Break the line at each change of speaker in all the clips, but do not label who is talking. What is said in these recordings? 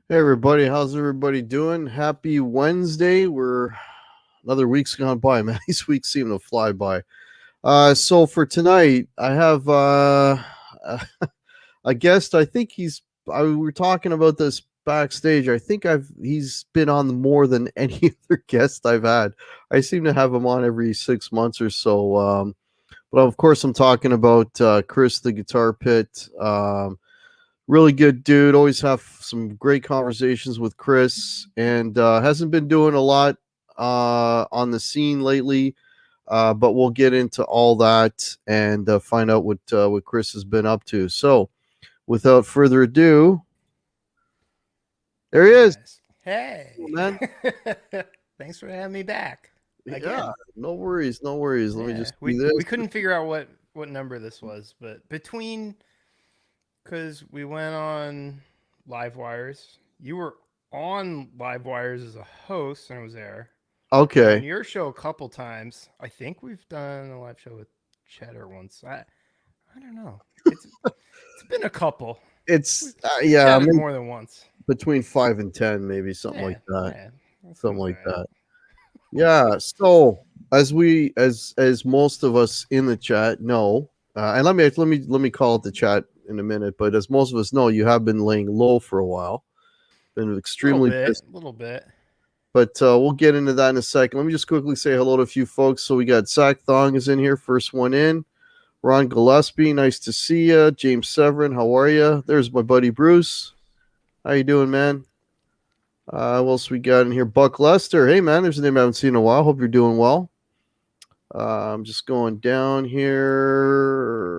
Hey everybody, how's everybody doing? Happy Wednesday. Another week's gone by, man. These weeks seem to fly by. So for tonight, I have a guest. I think we were talking about this backstage. I think he's been on more than any other guest I've had. I seem to have him on every 6 months or so. But of course, I'm talking about Chris the Guitar Pit. Really good dude. Always have some great conversations with Chris, and hasn't been doing a lot on the scene lately. But we'll get into all that and find out what Chris has been up to. So, without further ado, there he is.
Hey,
oh, man.
Thanks for having me back. Again.
Yeah, no worries. Let me just
we couldn't figure out what number this was, but because we went on Livewires, you were on Livewires as a host, and I was there.
Okay.
On your show a couple times. I think we've done a live show with Cheddar once. I don't know. It's been a couple.
It's yeah,
more than once.
Between 5 and 10, maybe something like that.
Yeah,
something like that. Yeah. So as most of us in the chat know, and let me call it the chat in a minute, but as most of us know, you have been laying low for a while. Been extremely
a little bit.
But we'll get into that in a second. Let me just quickly say hello to a few folks. So we got Zach Thong is in here, first one in. Ron Gillespie, nice to see you. James Severin, how are you? There's my buddy Bruce. How you doing, man? What else we got in here? Buck Lester. Hey, man, there's a name I haven't seen in a while. Hope you're doing well. I'm just going down here.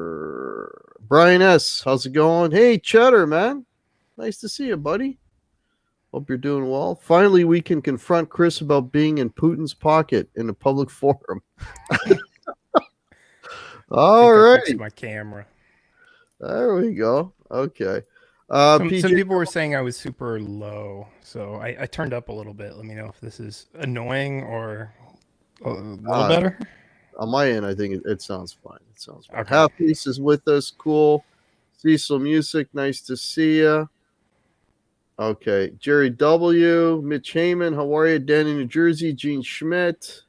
Brian S., how's it going? Hey, Cheddar, man. Nice to see you, buddy. Hope you're doing well. Finally, we can confront Chris about being in Putin's pocket in a public forum. All right.
My camera.
There we go. Okay.
Some people were saying I was super low, so I turned up a little bit. Let me know if this is annoying or a little better.
On my end, I think it sounds fine. Okay. Half Piece is with us. Cool. Cecil Music, nice to see you. Okay. Jerry W., Mitch Heyman, how are you? Danny, New Jersey, Gene Schmidt.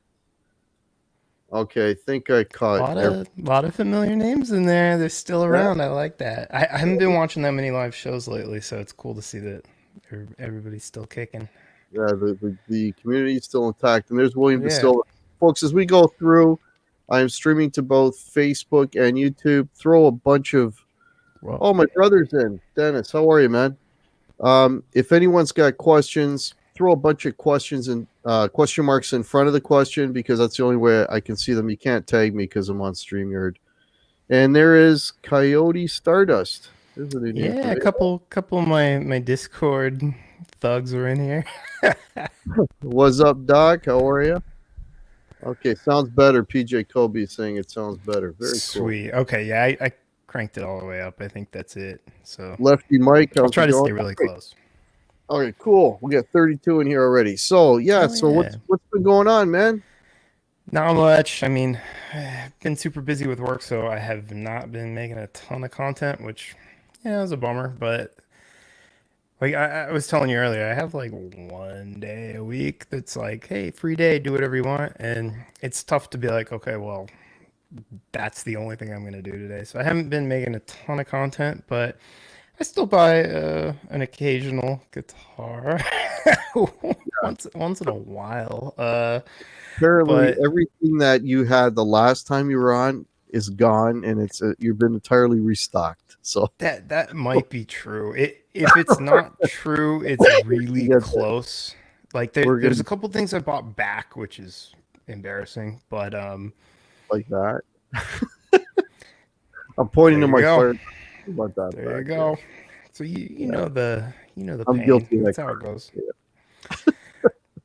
Okay, I think I caught
a lot of familiar names in there. They're still around. I like that. I haven't been watching that many live shows lately, so it's cool to see that everybody's still kicking.
Yeah, the community is still intact. And there's William DeSilva. Folks, as we go through, I am streaming to both Facebook and YouTube. Throw a bunch of... Oh, my brother's in. Dennis, how are you, man? If anyone's got questions, throw a bunch of questions and question marks in front of the question, because that's the only way I can see them. You can't tag me because I'm on StreamYard. And there is Coyote Stardust.
Yeah, a couple of my Discord thugs were in here.
What's up, Doc? How are you? Okay, sounds better. PJ Kobe is saying it sounds better. Very
sweet. Cool. Okay, yeah, I cranked it all the way up. I think that's it. So
Lefty Mike,
I'll try to stay really close.
Okay, cool. We got 32 in here already. So what's been going on, man?
Not much. I mean, I've been super busy with work, so I have not been making a ton of content, which it was a bummer. But like I was telling you earlier, I have like one day a week that's like, hey, free day, do whatever you want, and it's tough to be like, okay, well, that's the only thing I'm going to do today. So I haven't been making a ton of content, but I still buy an occasional guitar once in a while.
Apparently, everything that you had the last time you were on is gone, and you've been entirely restocked. So
that might be true. If it's not true, it's really close. Like there's a couple things I bought back, which is embarrassing. But
like that. I'm pointing
there
to
you
my
go.
fire about that
There you
back there.
go. So you
Yeah,
know the
I'm
pain.
guilty of that.
That's how it goes.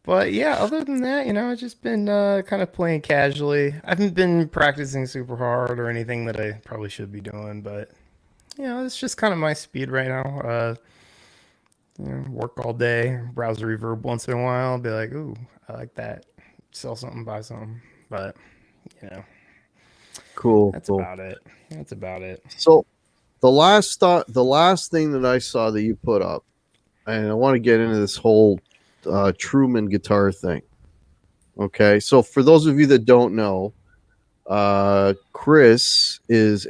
But yeah, other than that, I've just been kind of playing casually. I haven't been practicing super hard or anything that I probably should be doing, but it's just kind of my speed right now. Work all day, browse the Reverb once in a while, be like, ooh, I like that. Sell something, buy something. But you know,
Cool,
that's
cool.
about it. That's about it.
So the last thing that I saw that you put up, and I want to get into this whole Truman guitar thing. Okay, so for those of you that don't know, Chris is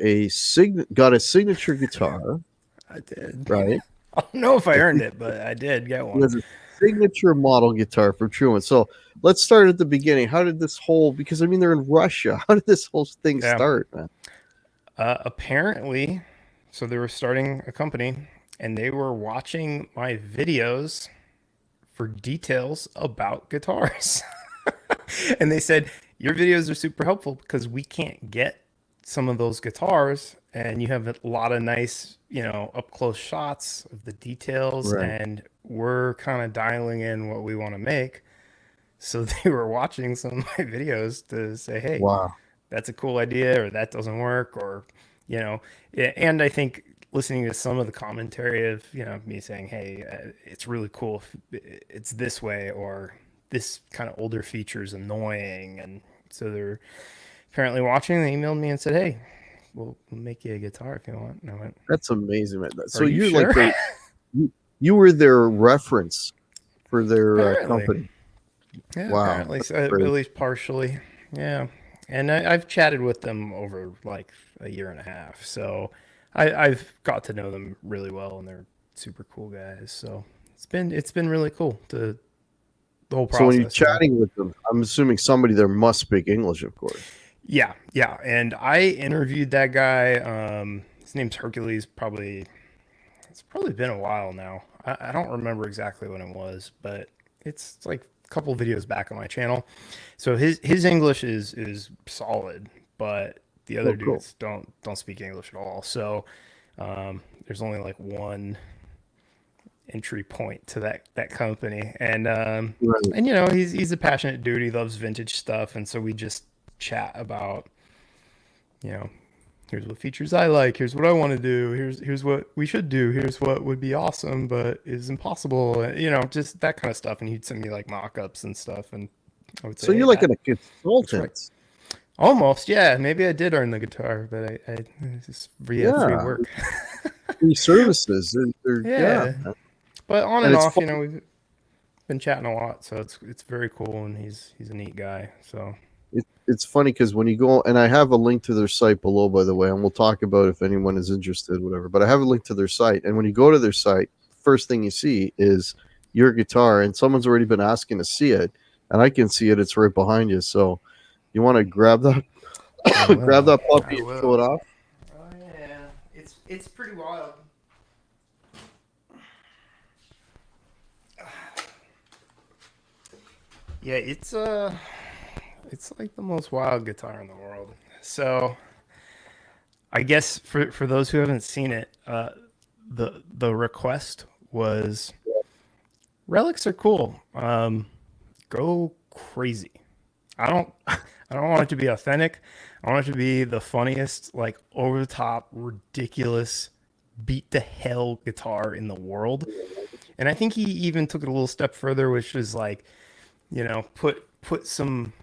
got a signature guitar,
I did.
right?
I don't know if I
A
earned
sig-
it, but I did get
He
one.
has a signature model guitar from Truman. So let's start at the beginning. How did this whole? Because I mean, they're in Russia. How did this whole thing
Yeah.
start, man?
Apparently, so they were starting a company and they were watching my videos for details about guitars. And they said, your videos are super helpful because we can't get some of those guitars. And you have a lot of nice, up close shots of the details.
Right.
And we're kind of dialing in what we want to make. So they were watching some of my videos to say, hey,
Wow.
that's a cool idea, or that doesn't work, or, you know, and I think listening to some of the commentary of, me saying, hey, it's really cool if it's this way, or this kind of older feature is annoying. And so they're apparently watching. They emailed me and said, hey, we'll make you a guitar if you want. And I went,
That's amazing, man.
are
So
you
you're like
sure?
you were their reference for their
Apparently.
company.
Yeah,
Wow,
apparently.
that's
So, at
great.
least partially. Yeah. And I've chatted with them over like a year and a half. So I've got to know them really well, and they're super cool guys. So it's been really cool, the whole
So when you're
process.
chatting with them, I'm assuming somebody there must speak English, of course.
Yeah, yeah. And I interviewed that guy. His name's Hercules. It's probably been a while now. I don't remember exactly when it was, but it's like a couple videos back on my channel. So his English is solid, but the
Oh,
other
cool.
dudes don't speak English at all. So there's only like one entry point to that company,
Right.
and he's a passionate dude. He loves vintage stuff, and so we just chat about you know here's what features I like. Here's what I want to do. Here's what we should do. Here's what would be awesome, but is impossible. Just that kind of stuff. And he'd send me like mock-ups and stuff, and I would say,
So
hey,
you're like a
that looks right.
consultant.
Almost, yeah. Maybe I did earn the guitar, but I just free
Yeah.
work.
Free services. Yeah.
Yeah, but on
And
and
it's
off,
fun.
we've been chatting a lot, so it's very cool, and he's a neat guy. So
It's funny because when you go, and I have a link to their site below, by the way, and we'll talk about if anyone is interested, whatever. But I have a link to their site, and when you go to their site, first thing you see is your guitar, and someone's already been asking to see it, and I can see it. It's right behind you. So you want to grab that,
I
grab
will.
that
I
puppy and show
will.
it off.
Oh yeah, it's pretty wild. Yeah, it's like the most wild guitar in the world. So I guess for those who haven't seen it, the request was relics are cool. Go crazy. I don't want it to be authentic. I want it to be the funniest, like over the top, ridiculous, beat the hell guitar in the world. And I think he even took it a little step further, which is like, put some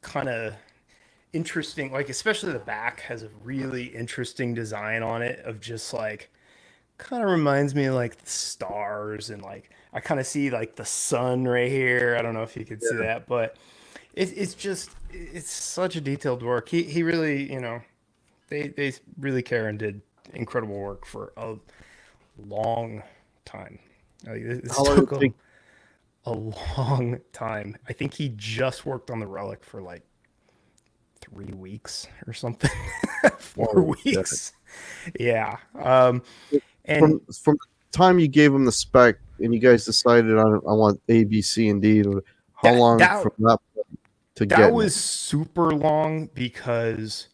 kind of interesting, like especially the back has a really interesting design on it of just like kind of reminds me of like the stars, and like I kind of see like the sun right here. I don't know if you could see
Yeah.
that, but it's such a detailed work. He really, they really care and did incredible work for a long time. Like, this
How long did
took
it take?
a long time. I think he just worked on the relic for like 3 weeks or something. four
Oh, shit.
weeks. Yeah. And
From the time you gave him the spec and you guys decided on I want A, B, C, and D. How
that
long
that
from that to
That
getting it?
was super long because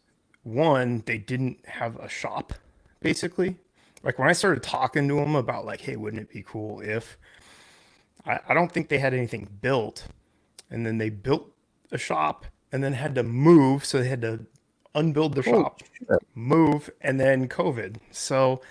one, they didn't have a shop, basically. Like when I started talking to them about like, hey, wouldn't it be cool if I don't think they had anything built, and then they built a shop and then had to move, so they had to unbuild the
Holy
shop,
shit!
move, and then COVID. So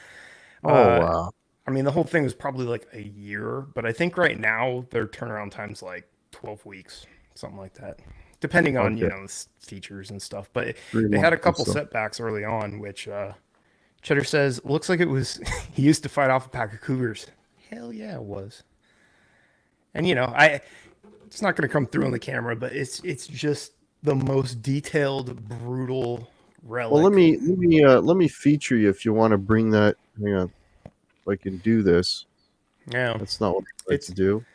Oh
uh,
wow.
I mean, the whole thing was probably like a year, but I think right now their turnaround time's like 12 weeks, something like that, depending on,
Okay,
features and stuff. But
three
they had a
months or
couple
so.
setbacks early on, which Cheddar says looks like it was he used to fight off a pack of cougars. Hell yeah, it was. And it's not going to come through on the camera, but it's just the most detailed, brutal
Well,
relic.
let me feature you if you want to bring that. Hang on, if I can do this.
Yeah,
That's not what I like to
it's
do.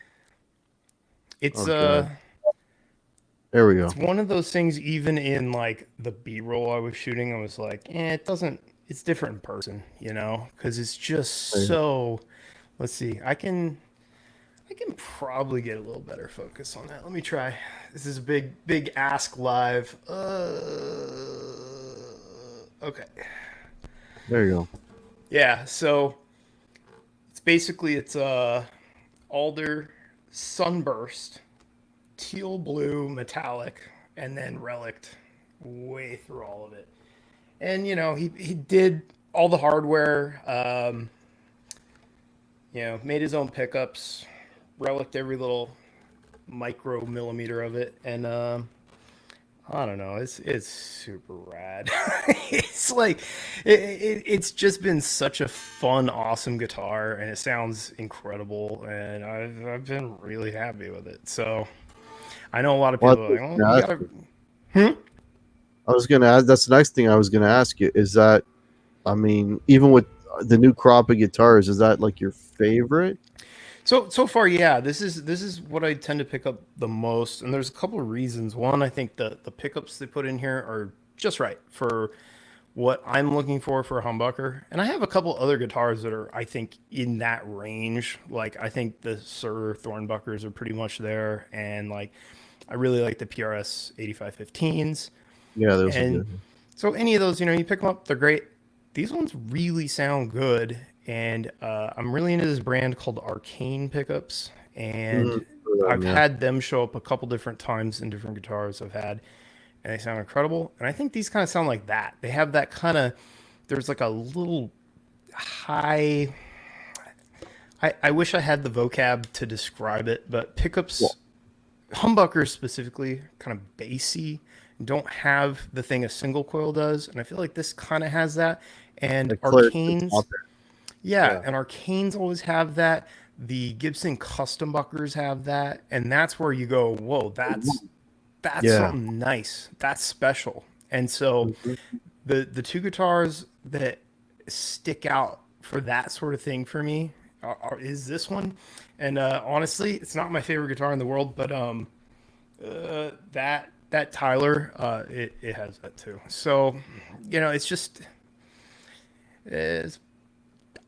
it's
Oh god, there we
it's
go.
one of those things. Even in like the B-roll I was shooting, I was like, it doesn't. It's different in person, because it's just so. Let's see. I can probably get a little better focus on that. Let me try. This is a big ask live. Okay.
There you go.
Yeah, so it's alder sunburst, teal blue metallic, and then relict way through all of it. And he did all the hardware, made his own pickups, relict every little micro millimeter of it, and I don't know. It's super rad. It's like it's just been such a fun, awesome guitar, and it sounds incredible, and I've been really happy with it. So I know a lot of
Well,
people are like, "Oh,
I
you
was
gotta."
gonna ask you.
Hmm?
I was gonna ask. That's the next thing I was gonna ask you. Is that, I mean, even with the new crop of guitars, is that like your favorite?
So far, yeah. This is what I tend to pick up the most, and there's a couple of reasons. One, I think the pickups they put in here are just right for what I'm looking for a humbucker. And I have a couple other guitars that are, I think, in that range. Like I think the Sir Thornbuckers are pretty much there, and like I really like the PRS 8515s.
Yeah, those are
And
good.
so any of those, you pick them up, they're great. These ones really sound good, and I'm really into this brand called Arcane Pickups,
Mhm,
and
for them,
I've
yeah.
had them show up a couple different times in different guitars I've had, and they sound incredible. And I think these kind of sound like that. They have that kind of, there's like a little high. I wish I had the vocab to describe it, but
Well,
pickups, humbuckers specifically, kind of bassy, don't have the thing a single coil does, and I feel like this kind of has that. And
like clear to the
Arcanes,
top
yeah,
there.
and Arcanes always have that. The Gibson custom buckers have that, and that's where you go, whoa, that's
Yeah.
something nice, that's special. And so
Mhm.
the two guitars that stick out for that sort of thing for me is this one, and honestly, it's not my favorite guitar in the world, but that Tyler, it has that too. So, it's just it's,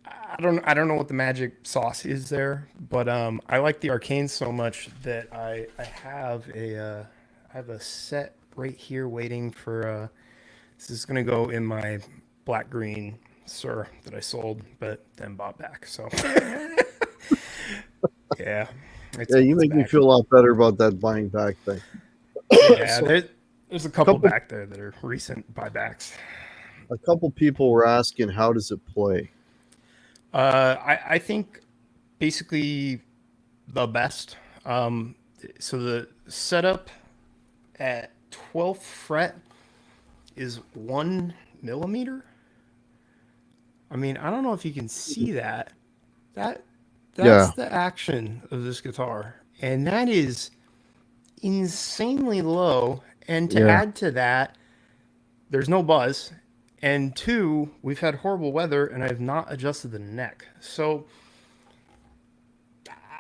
I don't know what the magic sauce is there, but I like the Arcane so much that I have a set right here waiting for this is gonna go in my black green Sir that I sold but then bought back. So yeah, it's
Yeah,
on
you
its
make me
back.
feel a lot better about that buying back thing.
Yeah,
So
there's a couple
couple
back there that are recent buybacks.
a couple people were asking how does it play?
I think basically the best. Um, so the setup at 12th fret is 1 millimeter. I mean, I don't know if you can see that. That that's
Yeah,
the action of this guitar, and that is insanely low. And to
yeah.
add to that, there's no buzz, and two, we've had horrible weather, and I have not adjusted the neck. So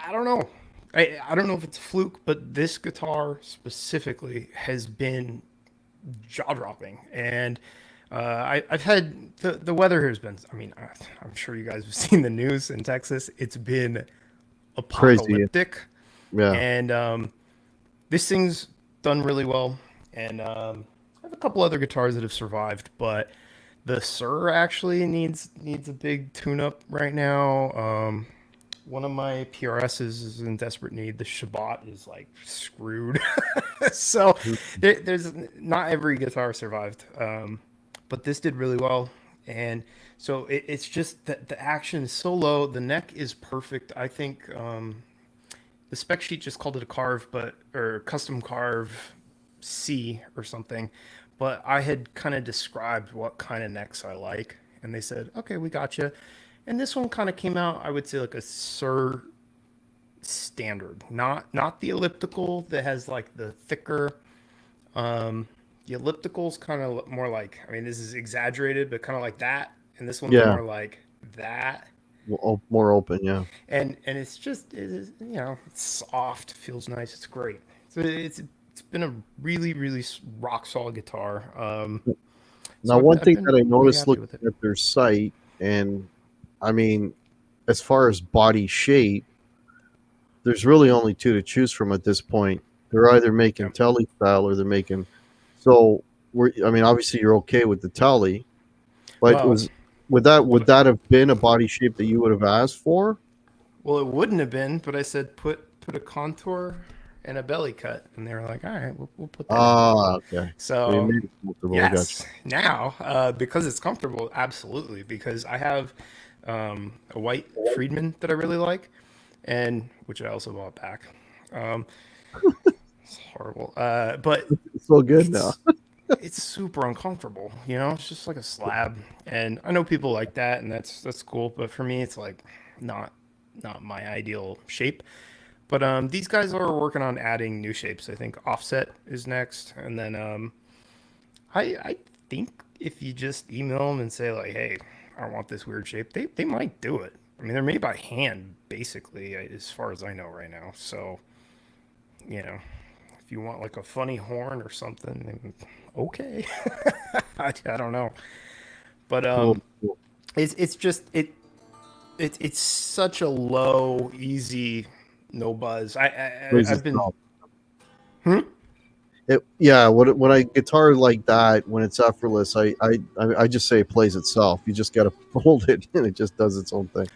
I don't know. I don't know if it's a fluke, but this guitar specifically has been jaw dropping. And I've had the weather here has been. I mean, I'm sure you guys have seen the news in Texas. It's been
Crazy.
apocalyptic,
Yeah.
and this thing's done really well, and I have a couple other guitars that have survived, but the Sir actually needs a big tune-up right now. One of my PRSs is in desperate need. The Shabbat is like screwed. So there's not every guitar survived, but this did really well. And so it's just that the action is so low. The neck is perfect. I think the spec sheet just called it a carve, but or custom carve C or something. But I had kind of described what kind of necks I like, and they said, "Okay, we got you." And this one kind of came out, I would say, like a Sir standard, not the elliptical that has like the thicker. Um, the elliptical's kind of more like, I mean, this is exaggerated, but kind of like that, and this one's
Yeah,
more like that.
more open. Yeah.
And it's just it's soft, feels nice, it's great. So it's been a really rock solid guitar.
Now,
So
one
I've
thing
been
that I
pretty
noticed
happy
looking
with it.
at their site, and I mean, as far as body shape, there's really only two to choose from at this point. They're either
Yeah.
making telly style or they're making. So I mean, obviously you're okay with the telly, but
Well,
would that have been a body shape that you would have asked for?
well, it wouldn't have been, but I said put a contour and a belly cut, and they were like, "All right, we'll put that in."
Ah, okay. So you
So
made it comfortable. I got
yes, now because it's comfortable, absolutely. Because I have a white
you.
Friedman that I really like, and which I also bought back. Um, it's horrible, but
It's so good now.
it's it's super uncomfortable. You know, it's just like a slab, and I know people like that, and that's cool. But for me, it's like not not my ideal shape. But these guys are working on adding new shapes. I think offset is next, and then I think if you just email them and say like, hey, I want this weird shape, they might do it. I mean, they're made by hand basically, as far as I know right now. So you know, if you want like a funny horn or something, then okay. I don't know, but
Cool. Cool.
it's just it's such a low, easy, no buzz.
Plays
I've been.
itself.
Hmm?
Yeah, when I guitar like that, when it's effortless, I just say it plays itself. You just got to hold it, and it just does its own thing.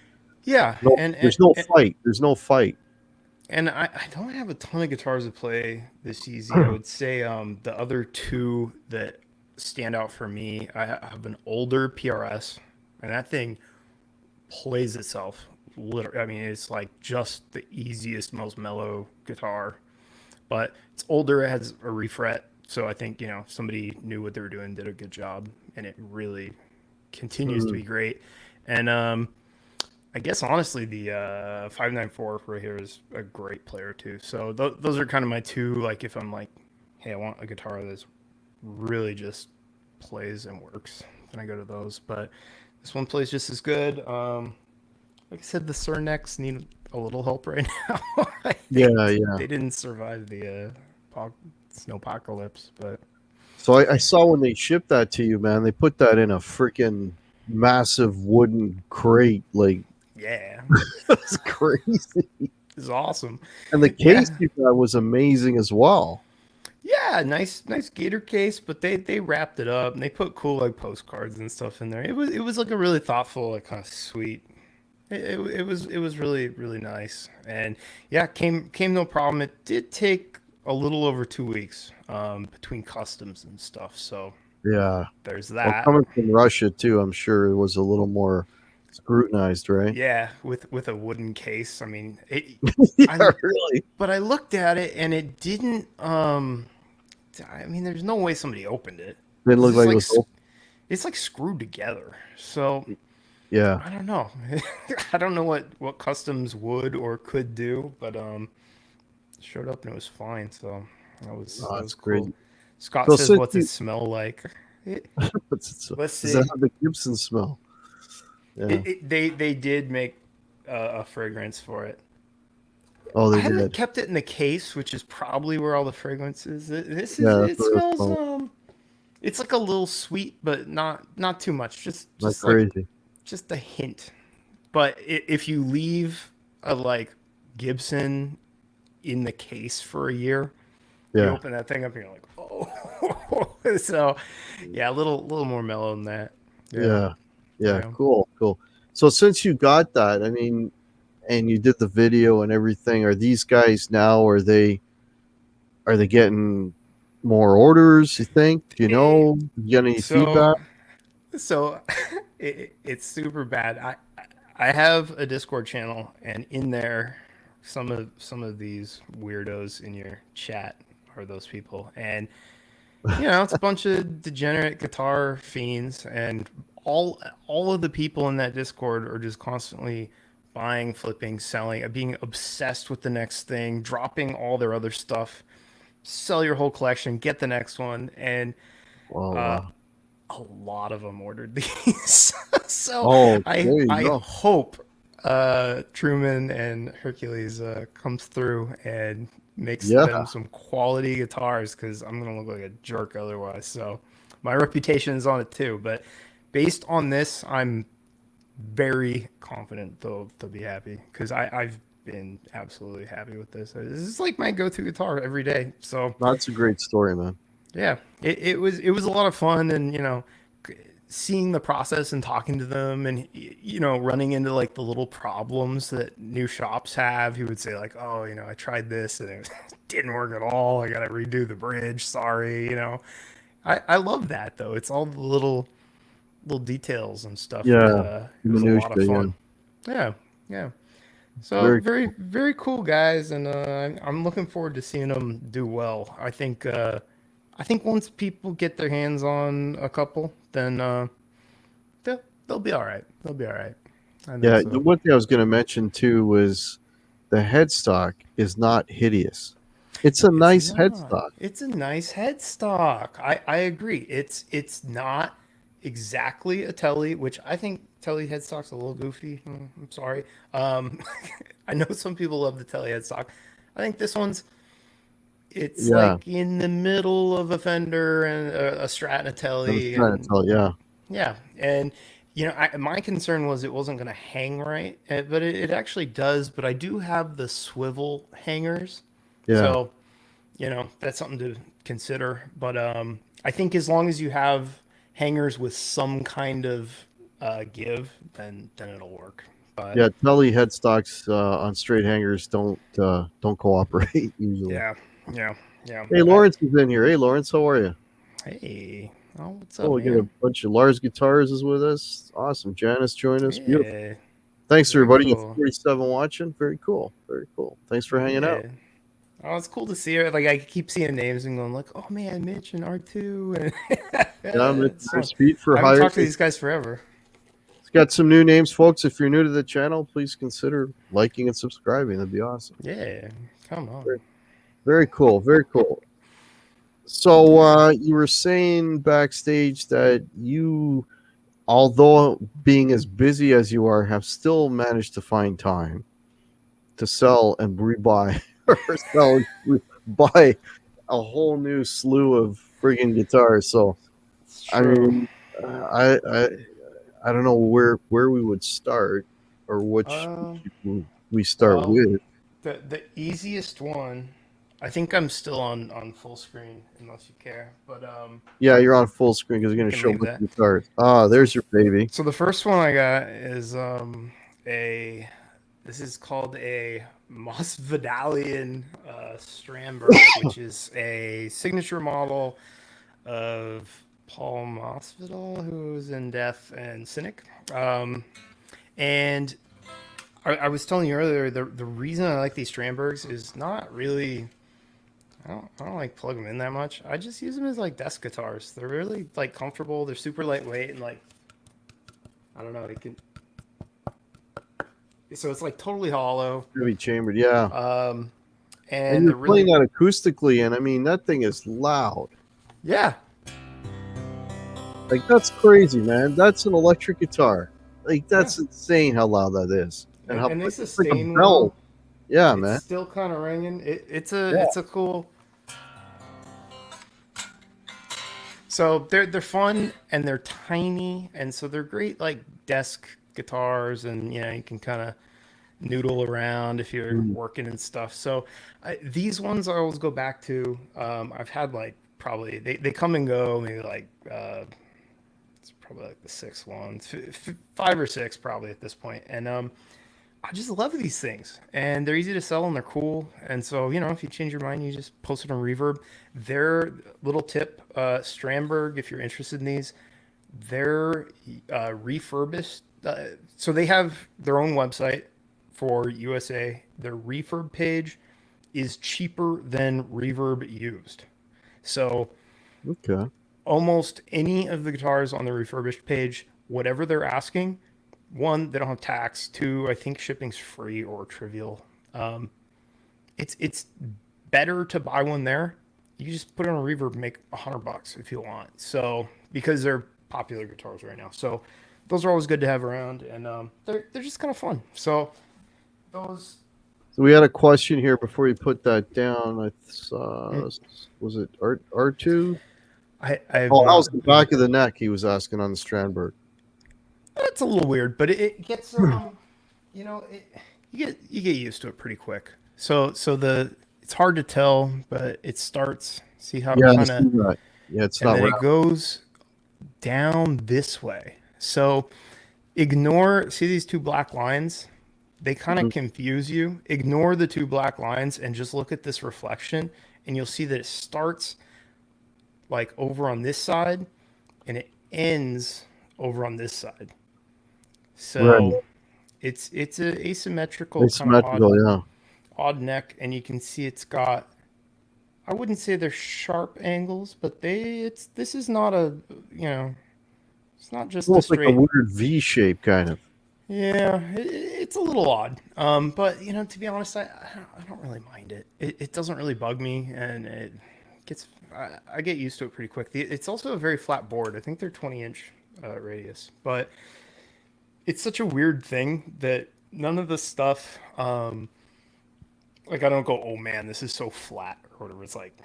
Yeah,
No, there's no fight. There's no fight.
and I don't have a ton of guitars to play this easy. I would say the other two that stand out for me, I have an older PRS, and that thing plays itself. Literally, I mean, it's like just the easiest, most mellow guitar. But it's older, it has a refret, so I think somebody knew what they were doing, did a good job, and it really continues to
Mm,
be great. And I guess honestly, the 594 right here is a great player too. So those are kind of my two. Like if I'm like, hey, I want a guitar that's really just plays and works, then I go to those. But this one plays just as good. Like I said, the Cernex need a little help right now. I think
yeah, yeah.
they didn't survive the snowpocalypse, but
So I saw when they shipped that to you, man. They put that in a freaking massive wooden crate. Like
yeah,
that's crazy.
it's awesome.
And the case
Yeah,
you got was amazing as well.
yeah, nice gator case, but they wrapped it up and they put cool like postcards and stuff in there. It was like a really thoughtful, like kind of sweet. It was really nice, and yeah, came no problem. It did take a little over 2 weeks between customs and stuff, so
Yeah.
there's
Well,
that.
coming from Russia too, I'm sure it was a little more scrutinized, right?
Yeah, with a wooden case. I mean,
Yeah,
I
really.
but I looked at it and it didn't. I mean, there's no way somebody opened it
Didn't
because
look like it was open.
it's like screwed together. So
Yeah.
I don't know. I don't know what customs would or could do, but it showed up and it was fine. So
Oh,
that
that's
was cool.
crazy.
Scott
So
says,
since
"What's it
you
smell like?" Let's
does that
see.
have the Gibson smell? Yeah.
They did make a fragrance for it.
Oh,
I
they
haven't
did.
kept it in the case, which is probably where all the fragrance is. This is
Yeah, that's
it
what it's
smells
called.
it's like a little sweet, but not too much. Just
Not
just like
crazy.
just a hint. But if you leave a like Gibson in the case for a year, You
Yeah.
open that thing up and you're like, oh. So, yeah, a little more mellow than that. Yeah,
Yeah. Yeah.
yeah.
Cool. Cool. So since you got that, I mean, and you did the video and everything, are these guys now, are they getting more orders, you think? Do you
It,
know? You get any
so,
feedback?
so it's super bad. I have a Discord channel, and in there, some of these weirdos in your chat are those people, and it's a bunch of degenerate guitar fiends, and all of the people in that Discord are just constantly buying, flipping, selling, being obsessed with the next thing, dropping all their other stuff, sell your whole collection, get the next one, and
Oh,
uh,
wow.
a lot of them ordered these. So
Oh,
I
there you
I
go.
hope Truman and Hercules comes through and makes
Yeah.
them some quality guitars, because I'm gonna look like a jerk otherwise. So my reputation is on it too. But based on this, I'm very confident they'll be happy, because I've been absolutely happy with this. This is like my go-to guitar every day. So
That's a great story, man.
yeah, it was a lot of fun, and seeing the process and talking to them, and running into like the little problems that new shops have. He would say like, oh, I tried this and it didn't work at all. I gotta redo the bridge. Sorry. I love that though. It's all the little details and stuff that
Yeah.
it was a lot of
Minutia, yeah.
fun. Yeah, yeah. So
Very
very
cool.
very cool guys, and I'm looking forward to seeing them do well. I think once people get their hands on a couple, then they'll be all right. They'll be all right. I think
Yeah, the
so.
one thing I was gonna mention too was the headstock is not hideous. It's a
It's
nice
not.
headstock.
It's a nice headstock. I agree. It's not exactly a Telly, which I think Telly headstock's a little goofy. I'm sorry. Um, I know some people love the Telly headstock. I think this one's it's
Yeah,
like in the middle of a Fender and a Strat and a
I was
Telly,
trying to
and
tell. Yeah,
yeah, and my concern was it wasn't going to hang right, but it actually does. But I do have the swivel hangers,
yeah.
so that's something to consider. But I think as long as you have hangers with some kind of give, then it'll work. But
Yeah, Telly headstocks on straight hangers don't cooperate usually.
yeah, yeah, yeah.
Hey, Lawrence is in here. Hey, Lawrence, how are you?
Hey, oh, what's
Oh,
up,
we got a
man?
bunch of Lars Guitars is with us. Awesome. Janice joined us. Beautiful.
Yeah,
Thanks,
very
everybody. You have
cool.
47 watching. Very cool. Very cool. Thanks for hanging
Yeah.
out.
Oh, it's cool to see her. Like I keep seeing names and going like, "Oh man, Mitch and R2." And
Yeah,
it's fun.
there's Speed for
I haven't
Hire.
talked to these guys forever.
It's got some new names, folks. If you're new to the channel, please consider liking and subscribing. That'd be awesome.
Yeah, come
Very,
on.
very cool. Very cool. So
Yeah.
you were saying backstage that you, although being as busy as you are, have still managed to find time to sell and rebuy or sell and buy a whole new slew of friggin' guitars. So
It's
I
true.
mean, I don't know where we would start or which we start
Well,
with.
the easiest one. I think I'm still on full screen, unless you care. But
Yeah, you're on full screen because you're
we
going to
can
show
leave
which
that.
guitars. Ah,
So
there's your baby.
so the first one I got is a this is called a Mossvedalian Strandberg, which is a signature model of Paul Masvidal, who's in Death and Cynic. And I was telling you earlier, the reason I like these Strandbergs is not really. I don't like plug them in that much. I just use them as like desk guitars. They're really like comfortable. They're super lightweight, and like I don't know, it can. So it's like totally hollow.
Heavy chambered, yeah.
Um,
And
and
you're
they're
playing
really
that acoustically, and I mean that thing is loud.
yeah,
Like that's crazy, man. That's an electric guitar. Like
yeah.
that's insane how loud that is, and how
And they
it's like a
sustain
bell.
well.
Yeah,
It's
man.
still kind of ringing. It's a
Yeah,
it's a cool. So they're fun and they're tiny, and so they're great like desk guitars, and you can kind of noodle around if you're
Mm.
working and stuff. So these ones I always go back to. I've had like probably they come and go, maybe like it's probably like the sixth one, five or six probably at this point. And I just love these things, and they're easy to sell and they're cool. And so if you change your mind, you just post it on Reverb. Their little tip, Strandberg, if you're interested in these, they're refurbished. So they have their own website for USA. Their refurb page is cheaper than Reverb used. So
Okay.
almost any of the guitars on the refurbished page, whatever they're asking, one, they don't have tax. Two, I think shipping's free or trivial. Um, it's better to buy one there. You just put it on a Reverb, make $100 if you want. So because they're popular guitars right now, so those are always good to have around, and they're just kind of fun. So those.
So we had a question here before you put that down. I
Hmm.
saw, was it R2?
I have
Oh, how's
not.
the back of the neck? He was asking on the Strandberg.
It's a little weird, but it gets you know, it, you get used to it pretty quick. So the it's hard to tell, but it starts. See how it
Yeah, I
kind
see
of,
that. Yeah, it's
and
not
then it
round.
goes down this way. So ignore. See these two black lines? They kind of
Mhm.
confuse you. Ignore the two black lines and just look at this reflection, and you'll see that it starts like over on this side, and it ends over on this side.
Right.
So it's a asymmetrical kind of
Asymmetrical, yeah.
odd neck, and you can see it's got. I wouldn't say they're sharp angles, but this is not a it's not just a
Almost like a
straight.
weird V shape, kind of.
Yeah, it's a little odd. But to be honest, I don't really mind it. It doesn't really bug me, and it gets I get used to it pretty quick. It's also a very flat board. I think they're 20-inch radius, but it's such a weird thing that none of the stuff like I don't go, oh man, this is so flat or whatever. It's like,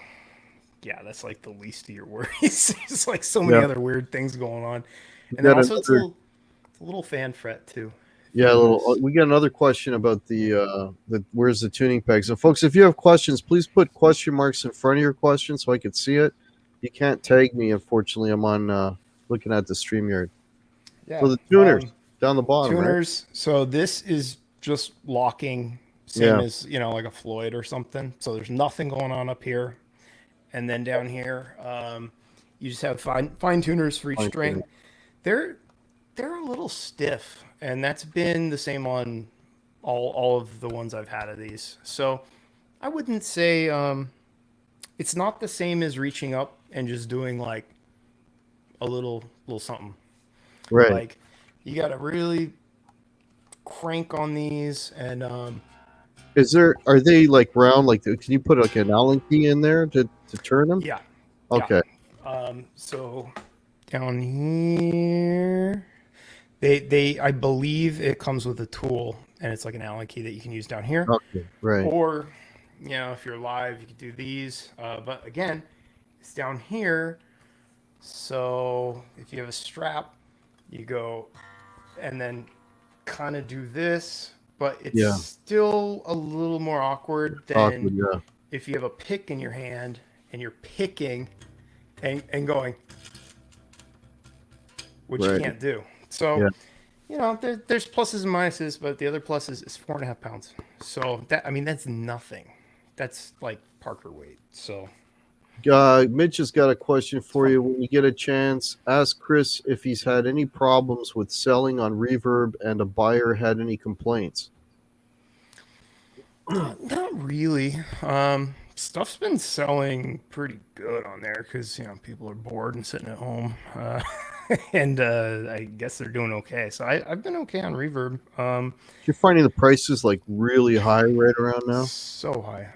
yeah, that's like the least of your worries. There's like so many
Yeah.
other weird things going on,
We
and then
got
also it's
another.
a little fan fret too, if
Yeah,
you
a little.
notice.
We got another question about
Yeah.
the where's the tuning peg. So, folks, if you have questions, please put question marks in front of your question so I can see it. You can't tag me, unfortunately. I'm on looking at the StreamYard. So
Yeah.
the tuners down the bottom, right?
Tuners. So this is just locking, same
Yeah.
as like a Floyd or something. So there's nothing going on up here, and then down here, you just have fine tuners for each
Fine tuning.
string. They're they're a little stiff, and that's been the same on all of the ones I've had of these. So I wouldn't say it's not the same as reaching up and just doing like a little something.
Right.
Like you got to really crank on these, and
Are they like round? Like, can you put like an Allen key in there to turn them?
yeah, yeah.
Okay.
So down here, they I believe it comes with a tool, and it's like an Allen key that you can use down here.
Okay. Right.
Or, if you're live, you could do these. But again, it's down here. So if you have a strap, you go and then kind of do this, but it's
Yeah.
still a little more awkward than
Awkward. Yeah.
if you have a pick in your hand and you're picking and going, which you
Right.
can't do. So,
Yeah.
there's pluses and minuses, but the other plus is 4.5 pounds. So that's nothing. That's like Parker weight. So
Mitch has got a question
it's
for
fun.
you. When you get a chance, ask Chris if he's had any problems with selling on Reverb and a buyer had any complaints.
Not really. Stuff's been selling pretty good on there because people are bored and sitting at home, and I guess they're doing okay. So I've been okay on Reverb.
You're finding the prices like really high right around now.
So high.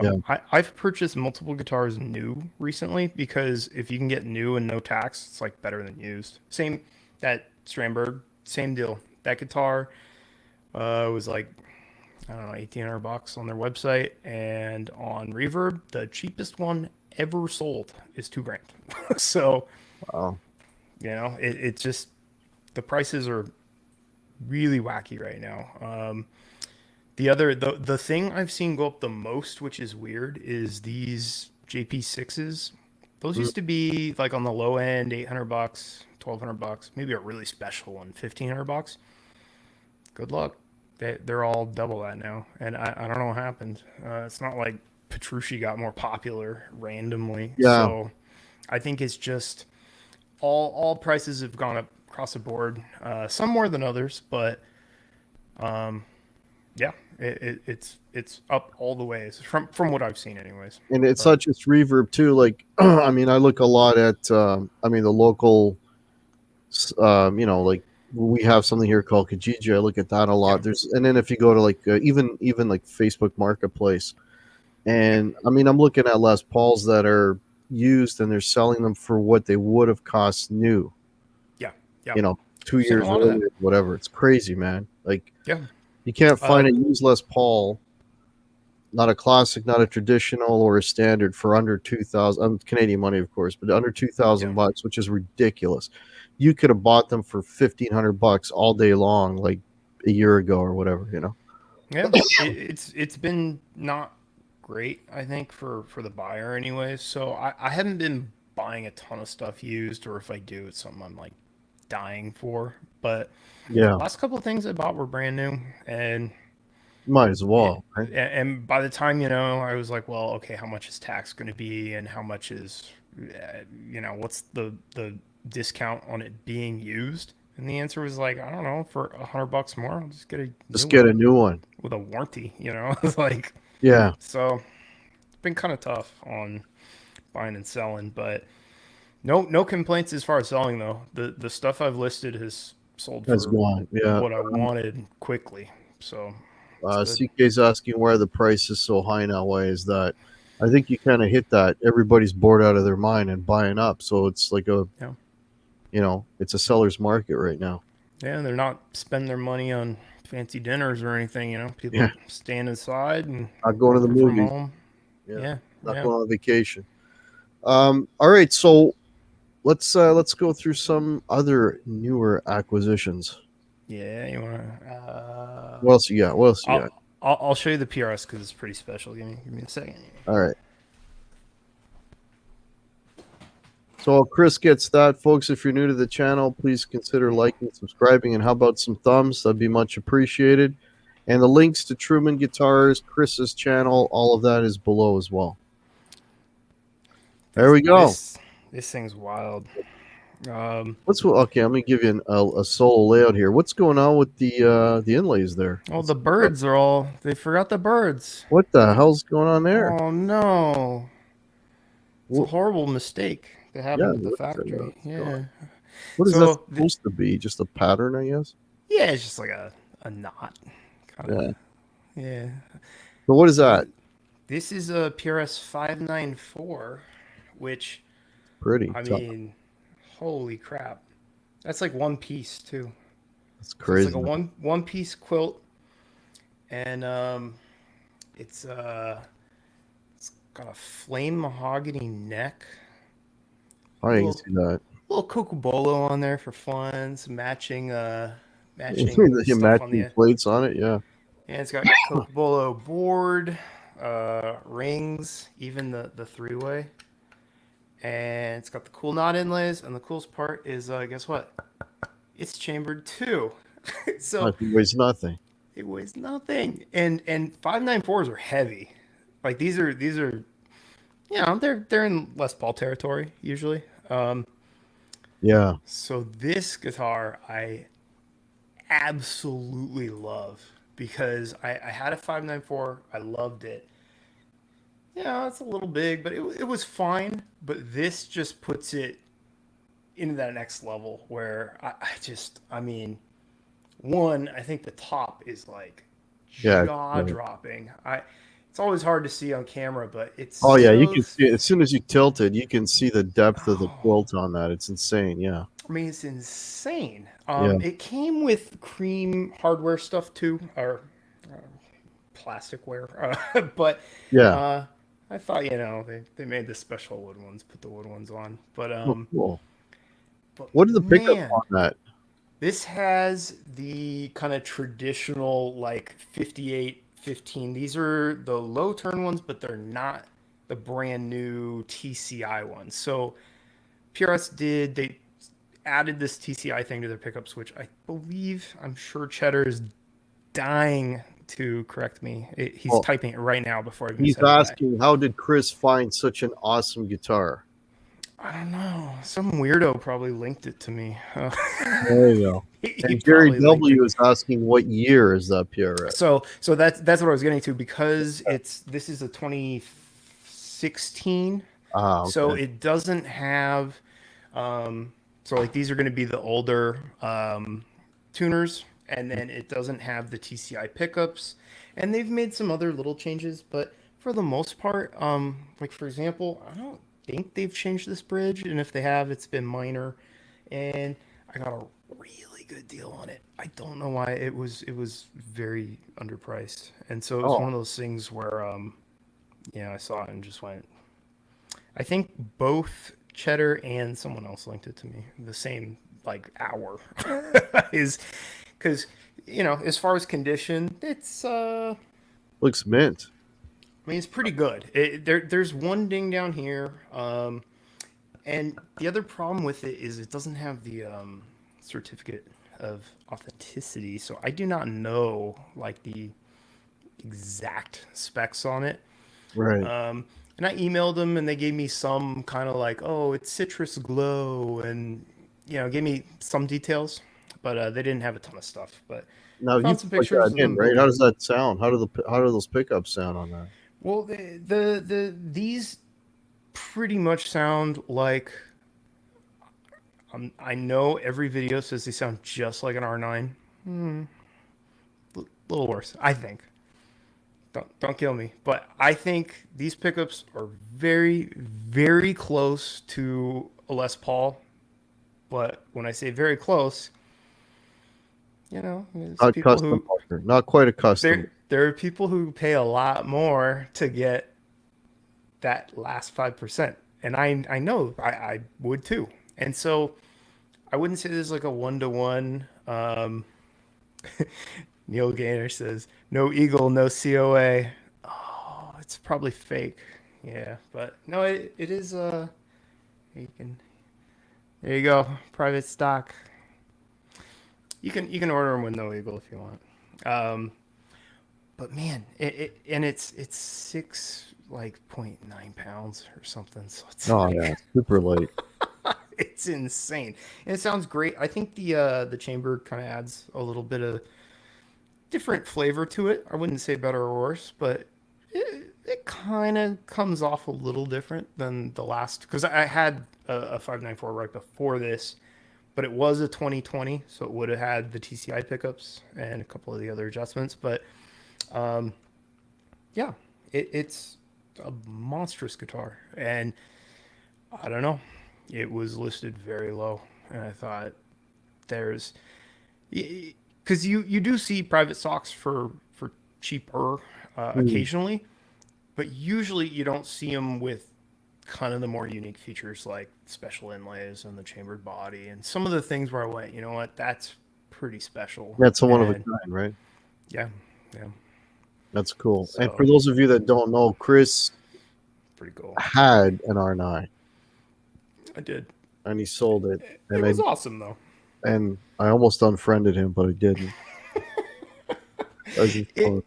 Yeah.
I've purchased multiple guitars new recently because if you can get new and no tax, it's like better than used. Same that Strandberg, same deal. That guitar was like I don't know, $1,800 on their website, and on Reverb, the cheapest one ever sold is $2,000. So
Wow.
it just the prices are really wacky right now. The thing I've seen go up the most, which is weird, is these JP6s. Those
Mm.
used to be like on the low end, $800, $1,200, maybe a really special one, $1,500. Good luck. They're all double that now, and I don't know what happened. It's not like Petrucci got more popular randomly,
Yeah,
so I think it's just all prices have gone up across the board. Some more than others, but yeah, it's up all the ways from what I've seen, anyways.
and it's
But
not just Reverb too. Like, I mean, I look a lot at, I mean, the local, like we have something here called Kijiji. I look at that a
yeah,
lot. There's, and then if you go to like even like Facebook Marketplace,
yeah,
and I mean, I'm looking at Les Pauls that are used, and they're selling them for what they would have cost new.
yeah, yeah.
You know, two
I've seen a
years
lot of that.
earlier, whatever. It's crazy, man. Like
Yeah.
you can't
Uh,
find a used Les Paul, not a classic, not a traditional or a standard for under 2,000 Canadian money, of course, but under two
yeah.
thousand bucks, which is ridiculous. You could have bought them for $1,500 all day long, like a year ago or whatever.
Yeah, it's been not great, I think, for the buyer anyways. So I haven't been buying a ton of stuff used, or if I do, it's something I'm like dying for. But
Yeah,
last couple of things I bought were brand new, and
might as
it,
well, right?
and by the time I was like, well, okay, how much is tax going to be, and how much is, what's the discount on it being used? And the answer was like, I don't know, for $100 more, I'll just get a new
Just get
one
a new one.
with a warranty. It's like,
Yeah,
so it's been kind of tough on buying and selling, but no complaints as far as selling though. The stuff I've listed has sold
that's
for
gone. Yeah.
what I wanted quickly, so it's good.
CK's asking why the price is so high now. Why is that? I think you kind of hit that. Everybody's bored out of their mind and buying up. So it's like
Yeah,
it's a seller's market right now.
yeah, they're not spending their money on fancy dinners or anything.
Yeah.
People staying inside and
Not going to the
working from
movies.
home.
Yeah.
Yeah,
Not
yeah,
going on vacation. All right. So let's go through some other newer acquisitions.
yeah. You wanna?
What else you got? What else you got?
I'll show you the PRS because it's pretty special. Give me a second.
All right. So while Chris gets that, folks, if you're new to the channel, please consider liking, subscribing, and how about some thumbs? That'd be much appreciated. And the links to Truman Guitars, Chris's channel, all of that is below as well. There
This
we go.
this this thing's wild.
Okay? Let me give you a solo layout here. What's going on with the inlays there?
Oh, the birds are all. They forgot the birds.
What the hell's going on there?
Oh no! It's a
What,
horrible mistake that
yeah,
happened at the factory. Yeah.
what is that
So
supposed to be? Just a pattern, I guess.
yeah, it's just like a knot, kind of.
Yeah.
Yeah.
So what is
So
that?
this is a PRS 594, which
Pretty
I
tough.
mean, holy crap! That's like one piece too.
That's
So it's like
crazy.
a one piece quilt, and it's it's got a flame mahogany neck.
I can
Little
see that.
little Cocobolo on there for fun. Some matching
The
stuff on
matching
the.
plates on it, yeah.
And it's got Cocobolo board, rings, even the three way, and it's got the cool knot inlays. And the coolest part is, guess what? It's chambered too. So
It weighs nothing.
it weighs nothing. And 594s are heavy. Like these are they're in Les Paul territory usually.
Yeah.
So this guitar I absolutely love because I had a 594. I loved it. Yeah, it's a little big, but it was fine. But this just puts it into that next level where I mean, one, I think the top is like
Yeah.
jaw
Yeah.
dropping. It's always hard to see on camera, but it's
Oh yeah, you
so.
can see it. As soon as you tilt it, you can see the depth of the
Oh,
quilt on that. It's insane. Yeah.
I mean, it's insane.
Yeah.
It came with cream hardware stuff too, or plasticware, but
Yeah.
uh, I thought they made the special wood ones, put the wood ones on, but
Oh, cool.
but
What are the pickups
man,
on that?
this has the kind of traditional like 58 15. These are the low turn ones, but they're not the brand new TCI ones. So PRS they added this TCI thing to their pickups, which I believe, I'm sure Cheddar is dying to correct me. He's
Well,
typing it right now before I even
he's
said it, but
asking, how did Chris find such an awesome guitar?
I don't know. Some weirdo probably linked it to me.
There you go.
He
And Gary
probably linked it.
W is asking, what year is that PRS?
So that's what I was getting to, because this is a 2016,
Ah,
so
okay.
it doesn't have so like these are going to be the older tuners, and then it doesn't have the TCI pickups, and they've made some other little changes, but for the most part, like for example, I don't think they've changed this bridge, and if they have, it's been minor, and I got a really good deal on it. I don't know why. It was very underpriced, and so it was one
Oh,
of those things where yeah, I saw it and just went. I think both Cheddar and someone else linked it to me the same like hour. Is because as far as condition, it's
looks mint.
I mean it's pretty good. There's one ding down here, and the other problem with it is it doesn't have the certificate of authenticity, so I do not know like the exact specs on it.
Right.
And I emailed them, and they gave me some kind of like, oh, it's citrus glow, and gave me some details, but they didn't have a ton of stuff. But
Now you
found some
plug that
pictures of
in,
them
right? How
building.
does that sound? How do those pickups sound on that?
Well, these pretty much sound like I know every video says they sound just like an R9. A little worse, I think. Don't kill me, but I think these pickups are very very close to a Les Paul. But when I say very close, there's
Not
people
custom
who
bunker. Not quite a custom.
there are people who pay a lot more to get that last 5%. And I know I would too. And so I wouldn't say there's like a 1-to-1. Neil Gaynor says, no Eagle, no COA. Oh, it's probably fake. Yeah, but no, it is you can there you go. Private stock. You can order them with no Eagle if you want. Um, but man, and it's 6.9 pounds or something. So it's
Oh yeah,
like
super light.
it's insane. And it sounds great. I think the chamber kind of adds a little bit of different flavor to it. I wouldn't say better or worse, but it kind of comes off a little different than the last, because I had a 594 right before this, but it was a 2020, so it would have had the TCI pickups and a couple of the other adjustments. But yeah, it's a monstrous guitar, and I don't know, it was listed very low, and I thought there's because you do see private stocks for cheaper
Hmm.
occasionally, but usually you don't see them with kind of the more unique features like special inlays and the chambered body and some of the things where I went, you know what, that's pretty special.
That's a one of a
And
kind, right?
yeah, yeah.
That's cool. And for
So
those of you that don't know, Chris
pretty cool.
had an R9
I did.
and he sold it,
It
and
was awesome though.
I almost unfriended him, but I didn't. I just
It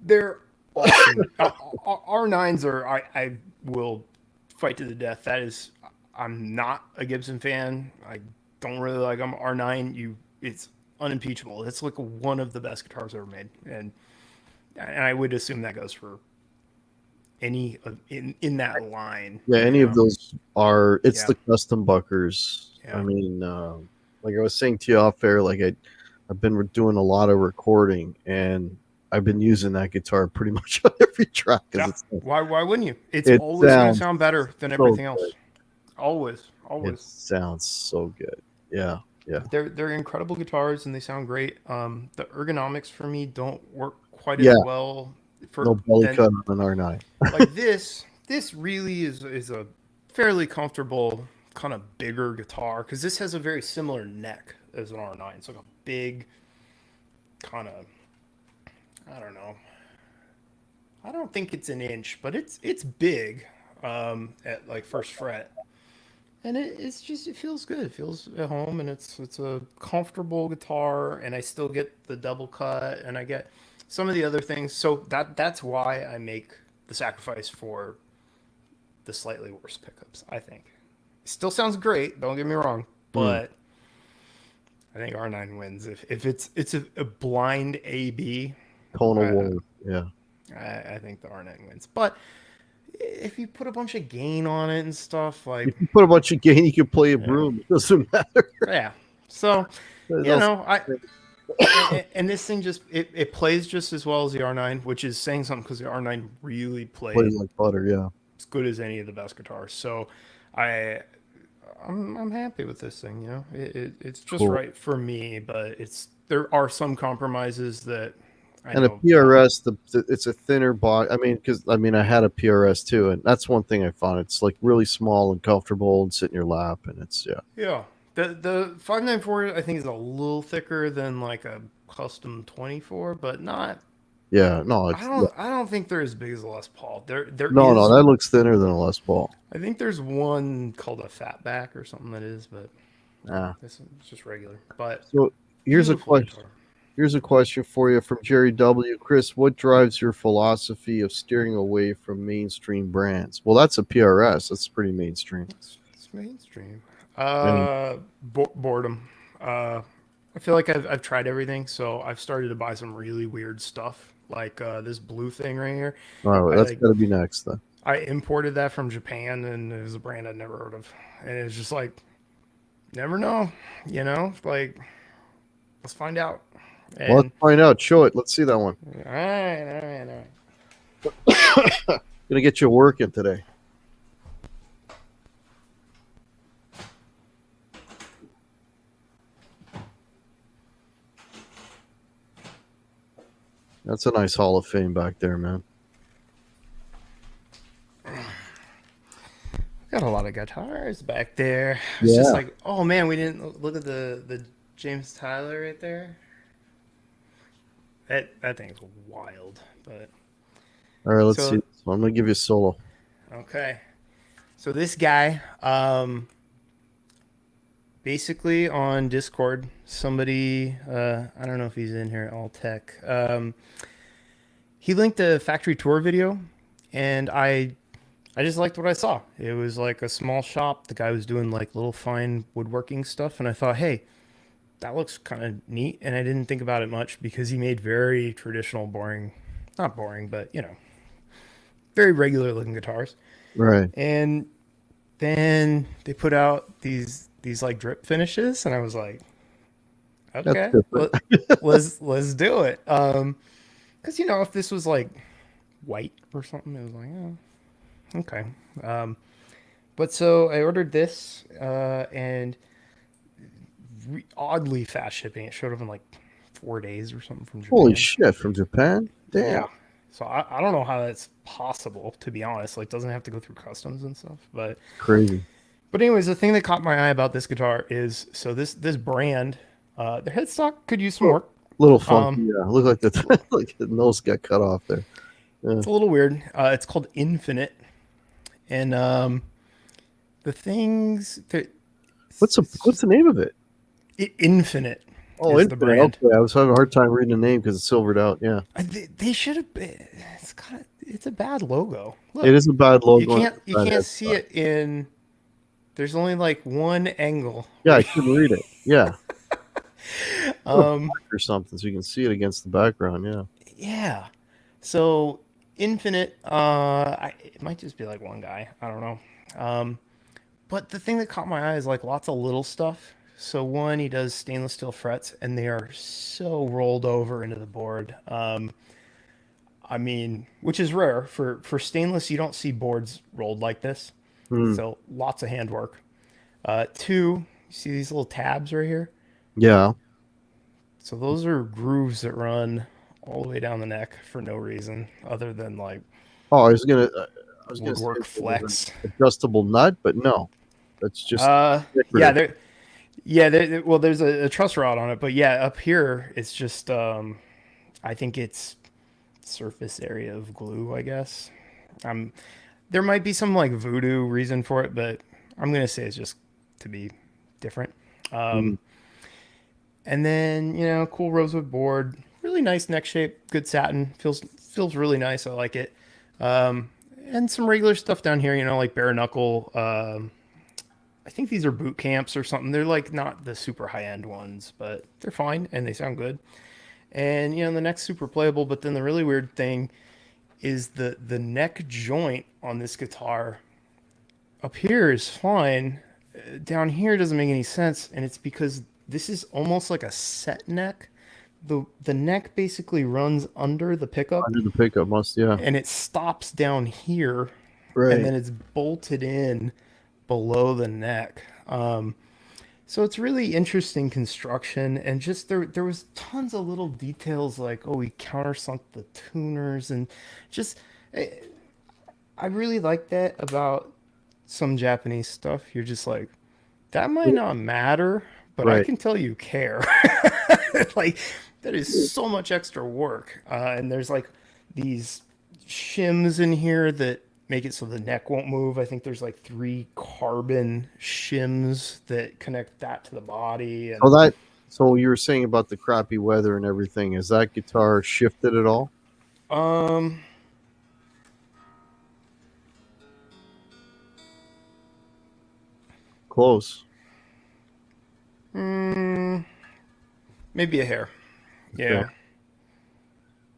they're awesome. R9s are I will fight to the death. That is, I'm not a Gibson fan. I don't really like them. R9, it's unimpeachable. It's like one of the best guitars ever made, and I would assume that goes for any in that line.
yeah, any of those are. It's
Yeah,
the custom buckers. I
yeah.
mean, like I was saying to you off air, like I've been doing a lot of recording, and I've been using that guitar pretty much on every track because
Yeah. Why wouldn't you? It's
it
always going to
sounds
sound better than
so
everything
good.
else. Always,
It
always.
sounds so good. Yeah, yeah.
They're incredible guitars and they sound great. The ergonomics for me don't work quite as
Yeah,
well
no
for
belly
than
cut on an R9.
like this. This really is a fairly comfortable kind of bigger guitar, because this has a very similar neck as an R9. It's like a big kind of, I don't know. I don't think it's an inch, but it's big at like first fret. And it's just it feels good. It feels at home, and it's a comfortable guitar, and I still get the double cut, and I get some of the other things. So that's why I make the sacrifice for the slightly worse pickups. I think it still sounds great. Don't get me wrong,
Hmm.
but I think R9 wins. If it's a blind AB,
Tonal
I,
wood. Yeah.
I think the R9 wins. But if you put a bunch of gain on it and stuff, like
If you put a bunch of gain, you can play a
yeah,
broom. It doesn't matter.
yeah. So
There's
you
also
know, and this thing just it plays just as well as the R9, which is saying something because the R9 really
plays
plays
like butter. Yeah.
as good as any of the best guitars. So I I'm happy with this thing. You know, it's just
Cool.
right for me, but there are some compromises that I
And a
know.
PRS, it's a thinner box. I mean, because I had a PRS too, and that's one thing I found. It's like really small and comfortable and sit in your lap, and it's yeah,
Yeah, the 594 I think is a little thicker than like a custom 24, but not.
yeah. No, it's yeah.
I don't think they're as big as a Les Paul. There
No, no,
is
that looks thinner than a Les Paul.
I think there's one called a fatback or something that is, but
Ah.
this is just regular. But
So here's a
beautiful
question.
guitar.
Here's a question for you from Jerry W. Chris, what drives your philosophy of steering away from mainstream brands? Well, that's a PRS. That's pretty mainstream.
It's mainstream.
And
Boredom. I feel like I've tried everything, so I've started to buy some really weird stuff, like this blue thing right here.
oh,
I
that's
like
got to be next then.
I imported that from Japan, and it was a brand I'd never heard of, and it's just like never know, you know, like let's find out.
Well, let's
And
find out. Show it. Let's see that one.
all right.
Gonna get you working today. That's a nice Hall of Fame back there, man.
Got a lot of guitars back there. It's just
Yeah.
like, oh man, we didn't look at the James Tyler right there. That thing's wild. But
All right, let's see.
so
So I'm gonna give you a solo.
okay, so this guy, basically on Discord, somebody, I don't know if he's in here, all tech. He linked a factory tour video, and I just liked what I saw. It was like a small shop. The guy was doing like little fine woodworking stuff, and I thought, hey, that looks kind of neat. And I didn't think about it much because he made very traditional, boring, not boring, but you know, very regular looking guitars.
Right.
And then they put out these like drip finishes, and I was like,
That's
okay,
different.
let's do it. Because you know, if this was like white or something, it was like, oh, okay. Um, but so I ordered this, and oddly fast shipping. It showed up in like 4 days or something from
Holy
Japan.
shit! From Japan? Damn.
Yeah. So I don't know how that's possible, to be honest. Like, doesn't have to go through customs and stuff.
Crazy.
But anyways, the thing that caught my eye about this guitar is so this brand, their headstock could use some
Oh,
work.
little funky.
Um,
Yeah. Look like the like the nose got cut off there. Yeah.
it's a little weird. It's called Infinite, and the things that
What's the name of it?
Infinite
Oh,
is the
Infinite.
brand.
Okay, I was having a hard time reading the name because it's silvered out. Yeah,
They should have been. It's a bad logo.
it
Look,
is a bad logo. And
you
a bad
can't see
headstock.
it in. There's only like one angle.
Yeah, I couldn't read it. Yeah, put a
Um,
black or something so you can see it against the background. Yeah.
yeah. So Infinite, it might just be like one guy. I don't know. Um, but the thing that caught my eye is like lots of little stuff. So one, he does stainless steel frets, and they are so rolled over into the board. I mean, which is rare for stainless. You don't see boards rolled like this.
Hmm.
So lots of handwork. Two, you see these little tabs right here?
Yeah.
So those are grooves that run all the way down the neck for no reason other than like
Oh, I was gonna say
woodwork
if it was an
flex.
adjustable nut, but no, that's just
Yeah,
decorative.
well, there's a truss rod on it, but yeah, up here it's just I think it's surface area of glue, I guess. Um, there might be some like voodoo reason for it, but I'm gonna say it's just to be different.
Mm.
Um, and then cool rosewood board, really nice neck shape, good satin, feels really nice. I like it. Um, and some regular stuff down here, like bare knuckle. I think these are boot camps or something. They're like not the super high end ones, but they're fine and they sound good. And the neck's super playable. But then the really weird thing is the neck joint on this guitar up here is fine. Down here doesn't make any sense, and it's because this is almost like a set neck. The neck basically runs under the pickup,
Under the pickup must, yeah.
and it stops down here, and
Right.
then it's bolted in below the neck. So it's really interesting construction, and just there was tons of little details like, oh, we countersunk the tuners, and just eh, I really like that about some Japanese stuff. You're just like, that might not matter, but I
Right.
can tell you care. Like, that is so much extra work. And there's like these shims in here that make it so the neck won't move. I think there's like 3 carbon shims that connect that to the body.
So
And
that so you were saying about the crappy weather and everything. Is that guitar shifted at all?
um,
Close.
mm, maybe a hair.
Okay.
Yeah,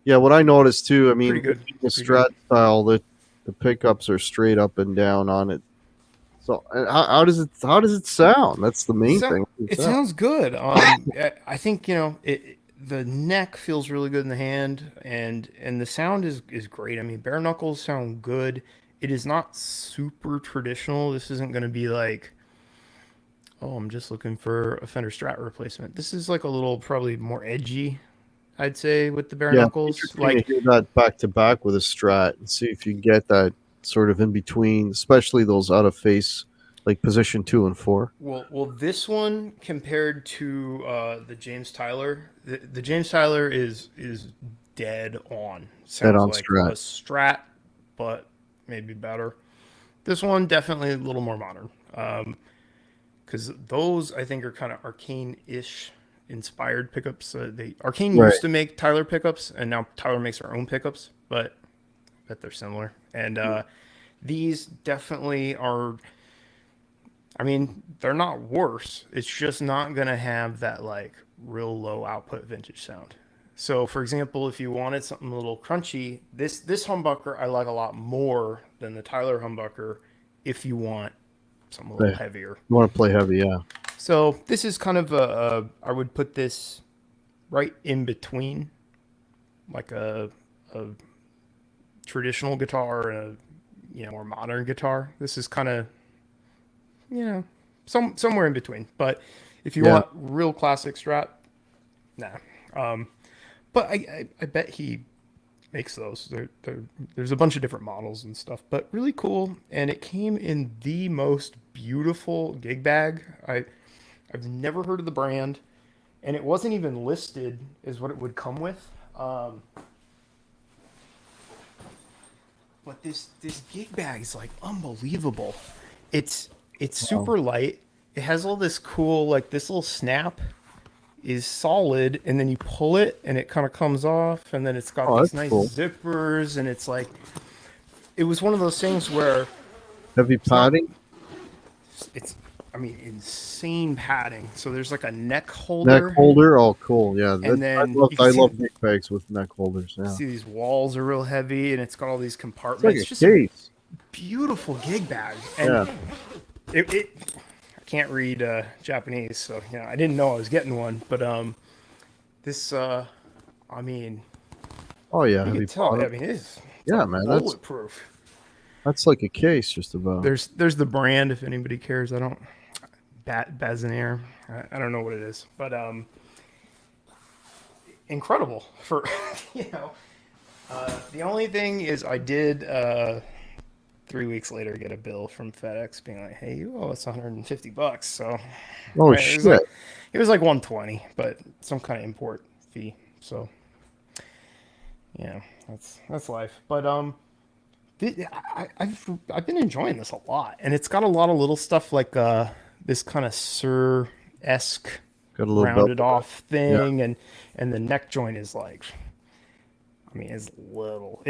Yeah, what I noticed too, I
pretty
mean,
good.
the
Pretty good.
Strat style, the pickups are straight up and down on it. So how does it sound? That's the main
So
thing.
it
Sound.
sounds good. I think the neck feels really good in the hand, and the sound is great. I mean, bare knuckles sound good. It is not super traditional. This isn't going to be like, oh, I'm just looking for a Fender Strat replacement. This is like a little probably more edgy, I'd say, with the bare
Yeah,
knuckles.
interesting to
Like,
hear that back to back with a Strat and see if you get that sort of in between, especially those out of face, like position 2 and 4.
well, this one compared to the James Tyler, the James Tyler is dead on.
Head
Sounds
on
like a
Strat.
Strat, but maybe better. This one definitely a little more modern, because those I think are kind of Arcane-ish inspired pickups. They Arcane
Right.
used to make Tyler pickups, and now Tyler makes her own pickups, but I bet they're similar. And these definitely are. I mean, they're not worse. It's just not gonna have that like real low output vintage sound. So, for example, if you wanted something a little crunchy, this humbucker I like a lot more than the Tyler humbucker. If you want something a little
Right.
heavier,
You want to play heavy, yeah.
so this is kind of I would put this right in between, like a traditional guitar and a more modern guitar. This is kind of somewhere in between. But if you
Yeah.
want real classic Strat, nah. Um, but I bet he makes those. There's a bunch of different models and stuff, but really cool. And it came in the most beautiful gig bag. I've never heard of the brand, and it wasn't even listed as what it would come with. But this gig bag is like unbelievable. It's it's
Wow.
super light. It has all this cool like this little snap is solid, and then you pull it and it kind of comes off, and then it's got
Oh,
these
that's
nice
cool.
zippers, and it's like it was one of those things where
Heavy
it's not
padding,
it's I mean insane padding. So there's like a neck
neck
holder,
holder. Oh, cool. Yeah,
and
that I
then
love.
you can
I
see
love big bags with neck holders. Yeah,
these walls are real heavy, and it's got all these
it's like
compartments.
a
Just a
case.
beautiful gig bag, and
Yeah.
it I can't read Japanese, so I didn't know I was getting one. But this I mean,
Oh yeah,
you
heavy
could tell. I
bottom.
mean, it's
Yeah,
like
man. That's
bulletproof.
that's like a case, just about.
There's the brand if anybody cares. I don't Bazinair. I don't know what it is, but incredible for you know. The only thing is, I did 3 weeks later get a bill from FedEx being like, "Hey, you owe us $150." So
Oh
it was like
shit.
120, but some kind of import fee. So Yeah, that's life. But I've been enjoying this a lot, and it's got a lot of little stuff like this kind of Sir esque
Got a little belt.
rounded off
Yeah,
thing, and the neck joint is like, I mean, it's little.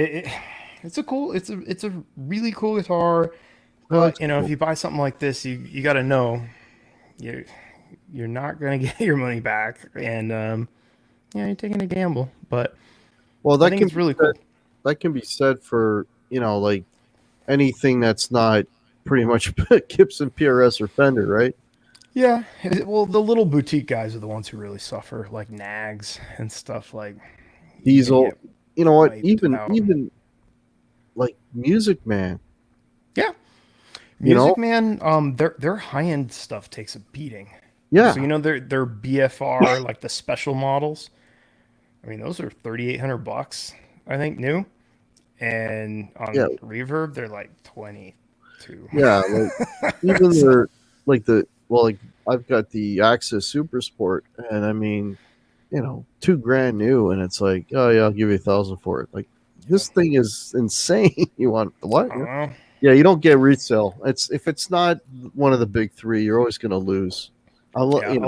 It's a cool. It's a really cool guitar.
no,
But
it's
you know, if
cool.
you buy something like this, you got to know you you're not gonna get your money back, and yeah, you're taking a gamble. But
Well,
I
that
think
can
it's
be
really
said,
cool.
that can be said for like anything that's not pretty much Gibson PRS or Fender, right?
Yeah, well, the little boutique guys are the ones who really suffer, like nags and stuff. Like you can
Diesel,
get
you know what?
wiped
Even
out.
even like Music Man,
Yeah,
you know,
Music Man, their high end stuff takes a beating. So
yeah,
you know their BFR, like the special models. I mean, those are $3,800, I think, new, and
yeah,
on Reverb they're like 22.
yeah. Like even
So
their like the well, like I've got the Access Super Sport, and I mean, 2 grand new, and it's like, oh yeah, I'll give you 1,000 for it. Like
yeah,
this thing is insane. You want what?
I don't know.
Yeah, you don't get resale. It's if it's not one of the big three, you're always going to lose. I lo-
Yeah,
you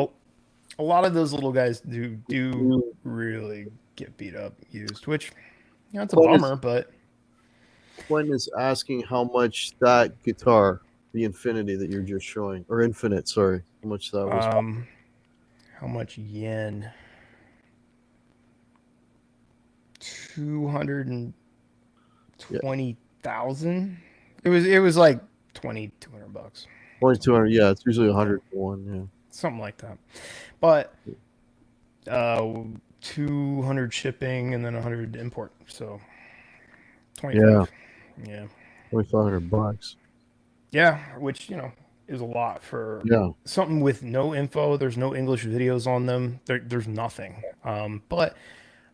a lot of those little guys do
know,
really get beat up used, which it's a
Quinn is
bummer, but
Quinn is asking how much that guitar, the Infinity that you're just showing, or Infinite, sorry, how much that was.
um, how much yen?
Yeah,
220,000. It was like 2,200 bucks,
2,200. Yeah, it's usually
yeah,
101.
something like that. But uh, 200 shipping and then 100 import, so
Yeah, yeah,
25. Yeah,
2,500 bucks.
yeah, which is a lot for
Yeah,
something with no info. There's no English videos on them. There's nothing. But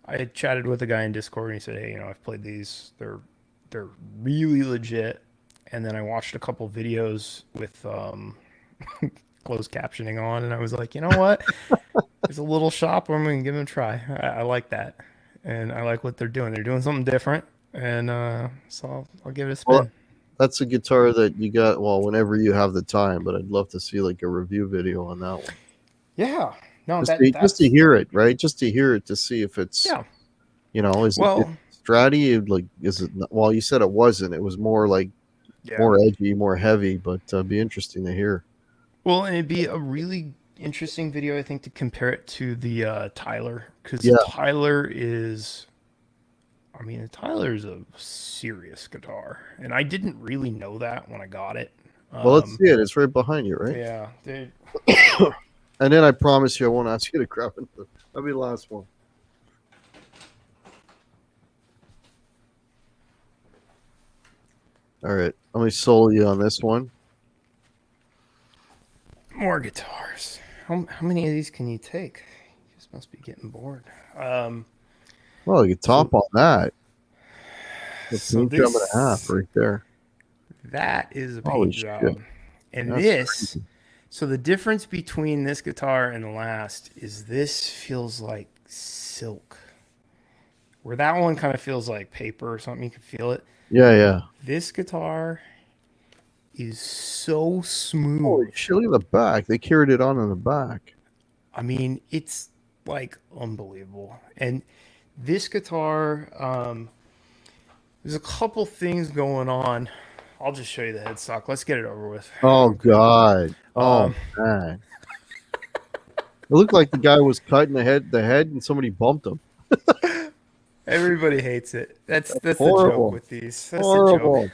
I had chatted with a guy in Discord and he said, "Hey, I've played these. They're really legit." And then I watched a couple videos with closed captioning on, and I was like, you know what? There's a little shop where I'm gonna give them a try. I like that, and I like what they're doing. They're doing something different, and so I'll give it a
well,
spin.
that's a guitar that you got. Well, whenever you have the time, but I'd love to see like a review video on that one.
Yeah, no,
Just to
that's
hear it, right? Just to hear it to see if it's
yeah.
is it
Well,
Stratty? Like, is it? Well, you said it wasn't. It was more like
yeah.
more edgy, more heavy, but be interesting to hear.
Well, and it'd be a really interesting video, I think, to compare it to the Tyler, because the
Yeah.
Tyler is, I mean, the Tyler is a serious guitar, and I didn't really know that when I got it.
Well, let's
Um,
see it. It's right behind you, right?
yeah, dude.
And then I promise you, I won't ask you to grab it. That'll be the last one. All right. Let me solo you on this one.
More guitars. How many of these can you take? You just must be getting bored. Um,
Well, you can
so
top on that. The
so
paint job and a half
this
right there.
that is a
Holy
paint
shit.
job, and
That's
this.
crazy.
So the difference between this guitar and the last is this feels like silk, where that one kind of feels like paper or something. You can feel it.
Yeah, yeah.
This guitar is so
Holy
smooth.
shit, look at the back. They carried it on in the back.
I mean, it's like unbelievable. And this guitar, there's a couple things going on. I'll just show you the headstock. Let's get it over with
Oh
real quick.
god. Oh
Um,
man. It looked like the guy was cutting the head and somebody bumped him.
Everybody hates it. That's the joke
Horrible.
with these. That's the joke.
Horrible.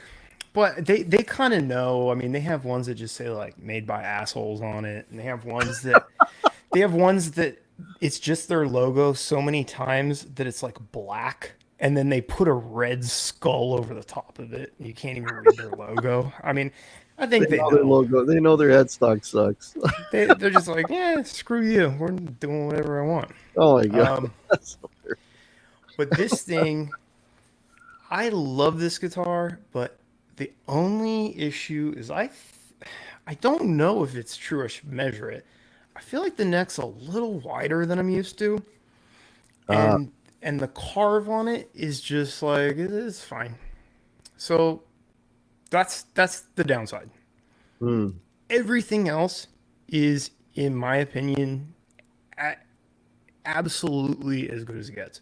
But they kind of know. I mean, they have ones that just say like made by assholes on it, and they have ones that it's just their logo so many times that it's like black, and then they put a red skull over the top of it. You can't even read their logo. I mean, I
They
think they
know their
know.
logo. They know their headstock sucks.
They're just like, yeah, screw you. We're doing whatever I want.
Oh my god.
Um,
That's
but this thing, I love this guitar, but the only issue is I don't know if it's true. I should measure it. I feel like the neck's a little wider than I'm used to,
uh
and and the carve on it is just like it's fine. So that's the downside.
Mm.
Everything else is, in my opinion, absolutely as good as it gets.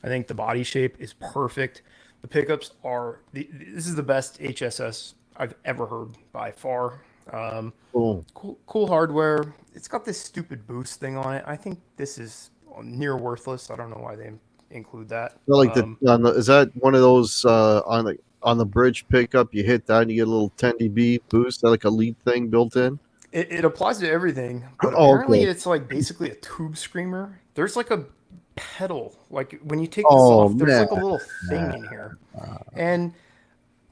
I think the body shape is perfect. The pickups are this is the best HSS I've ever heard by far.
Cool.
Cool hardware. It's got this stupid boost thing on it. I think this is near worthless. I don't know why they include that.
Well, like is that one of those on the bridge pickup? You hit that and you get a little 10 dB boost. Is that like a lead thing built in?
It applies to everything, but
Oh,
apparently
okay.
it's like basically a tube screamer. There's like a pedal. Like when you take this
Oh
off, there's
man.
like a little thing in here. And